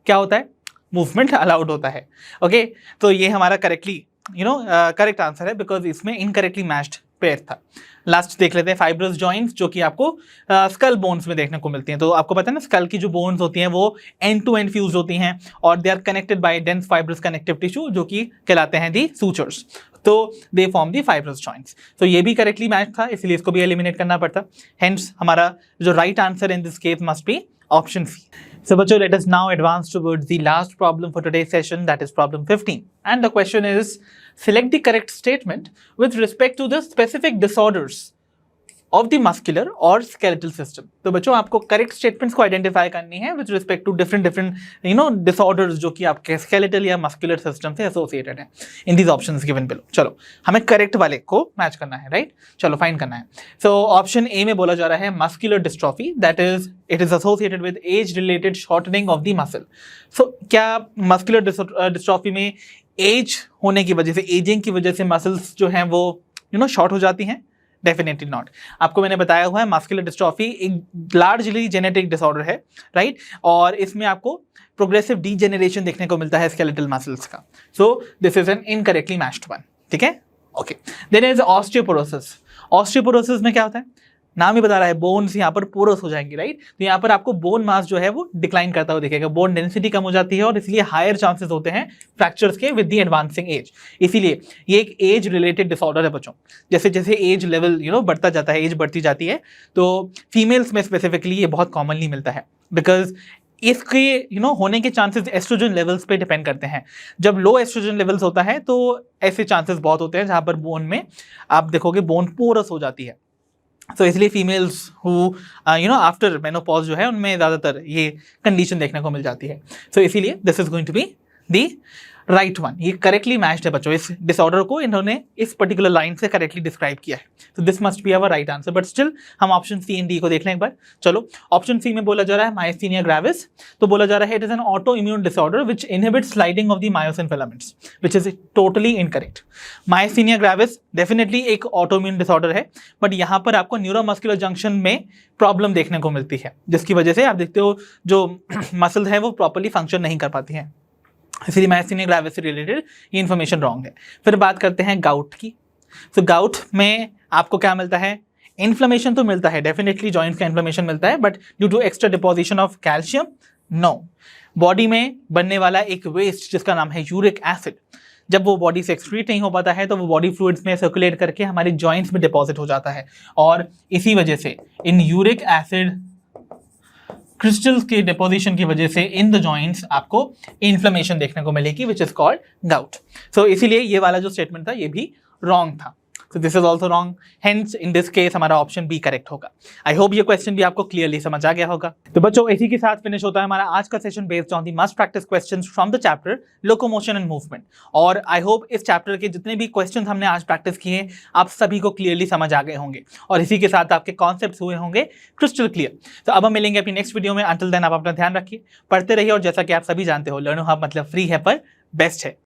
क्या होता है, मूवमेंट अलाउड होता है। ओके, तो ये हमारा करेक्टली करेक्ट आंसर है, बिकॉज इसमें इनकरेक्टली मैच्ड पेयर था। लास्ट देख लेते हैं फाइब्रस जॉइंट्स, जो कि आपको स्कल बोन्स में देखने को मिलती हैं। तो आपको पता है ना, स्कल की जो बोन्स होती हैं वो एंड टू एंड फ्यूज होती हैं और they are connected by dense fibrous connective tissue, जो कि कहलाते हैं दी सूचर्स। तो they form the fibrous joints. तो ये भी करेक्टली मैच था, इसलिए इसको भी एलिमिनेट करना पड़ता। हेंस हमारा जो right answer in this case must B option C. So bachcho, let us now advance towards the last problem for today's session, that is problem 15. And the question is, select the correct statement with respect to the specific disorders of the muscular or skeletal system. तो बच्चों, आपको correct statements को identify करनी है with respect to different disorders जो कि आपके skeletal या मस्कुलर सिस्टम से एसोसिएटेड है in these options given below. चलो, हमें करेक्ट वाले को मैच करना है, राइट। चलो, फाइंड करना है। सो ऑप्शन ए में बोला जा रहा है muscular dystrophy, that is it is associated with age related shortening of the muscle. So क्या मस्कुलर डिस्ट्रॉफी में एज होने की वजह से, एजिंग की वजह से मसल्स जो हैं वो शॉर्ट हो जाती हैं? Definitely not. आपको मैंने बताया हुआ है मस्कुलर डिस्ट्रॉफी एक लार्जली जेनेटिक डिसऑर्डर है, राइट। और इसमें आपको प्रोग्रेसिव डीजेनरेशन देखने को मिलता है स्केलेटल मसल्स का। So this is an incorrectly matched one, ठीक है। Okay, then is osteoporosis. Osteoporosis में क्या होता है, नाम ही बता रहा है, बोन्स यहाँ पर पोरस हो जाएंगी, राइट। तो यहाँ पर आपको बोन मास जो है वो डिक्लाइन करता हुआ दिखेगा, बोन डेंसिटी कम हो जाती है और इसलिए हायर चांसेस होते हैं फ्रैक्चर्स के विद द एडवांसिंग एज। इसीलिए ये एक एज रिलेटेड डिसऑर्डर है बच्चों। जैसे जैसे एज लेवल बढ़ता जाता है, एज बढ़ती जाती है, तो फीमेल्स में स्पेसिफिकली ये बहुत कॉमनली मिलता है, बिकॉज इसके होने के चांसेस एस्ट्रोजन लेवल्स पे डिपेंड करते हैं। जब लो एस्ट्रोजन लेवल्स होता है तो ऐसे चांसेस बहुत होते हैं जहाँ पर बोन में आप देखोगे बोन पोरस हो जाती है। तो इसलिए फीमेल्स हु आफ्टर मेनोपॉज जो है उनमें ज़्यादातर ये कंडीशन देखने को मिल जाती है। सो इसीलिए this is going to be the right one, ये करेक्टली मैच्ड है बच्चों, इस डिसऑर्डर को इन्होंने इस पर्टिकुलर लाइन से करेक्टली डिस्क्राइब किया है, तो this must be our right answer. But still हम ऑप्शन सी एंड डी को देख लें एक बार। चलो ऑप्शन सी में बोला जा रहा है मायोसिनिया ग्रेविस, तो बोला जा रहा है it is an auto immune disorder which inhibit sliding of the myosin filaments, which is totally incorrect. Myasthenia gravis definitely एक ऑटो इम्यून डिसऑर्डर है, बट यहाँ पर आपको न्यूरोमस्कुलर जंक्शन में प्रॉब्लम देखने को मिलती है, जिसकी वजह से आप देखते हो जो मसल्स हैं वो प्रॉपरली फंक्शन नहीं कर पाती हैं, इसलिए मायोसिनिया ग्रेविस से रिलेटेड ये इन्फॉर्मेशन रॉन्ग है। फिर बात करते हैं गाउट की। तो गाउट में आपको क्या मिलता है, इन्फ्लेमेशन तो मिलता है, डेफिनेटली जॉइंट्स का इन्फ्लेमेशन मिलता है, but due to extra deposition of calcium no. Body में बनने वाला एक वेस्ट जिसका नाम है यूरिक एसिड, जब वो बॉडी से एक्सक्रीट नहीं हो पाता है तो वो बॉडी फ्लूइड्स में सर्कुलेट करके हमारे जॉइंट्स में डिपॉजिट हो जाता है, और इसी वजह से इन यूरिक एसिड क्रिस्टल्स के डिपोजिशन की वजह से इन द जॉइंट्स आपको इन्फ्लेमेशन देखने को मिलेगी, विच इज कॉल्ड गाउट। सो इसीलिए ये वाला जो स्टेटमेंट था ये भी रॉन्ग था, so this is also wrong, hence in this case हमारा ऑप्शन बी करेक्ट होगा। आई होप ये क्वेश्चन भी आपको क्लियरली समझ आ गया होगा। तो बच्चों इसी के साथ फिनिश होता है हमारा आज का session based on the must practice questions from the chapter locomotion and movement. और आई होप इस चैप्टर के जितने भी क्वेश्चंस हमने आज प्रैक्टिस किए आप सभी को क्लियरली समझ आ गए होंगे, और इसी के साथ आपके कॉन्सेप्ट्स हुए होंगे क्रिस्टल क्लियर। तो अब हम मिलेंगे अपनी नेक्स्ट वीडियो में, अंटिल देन आप अपना ध्यान रखिए, पढ़ते रहिए, और जैसा कि आप सभी जानते हो लर्नो हब मतलब फ्री है पर बेस्ट है।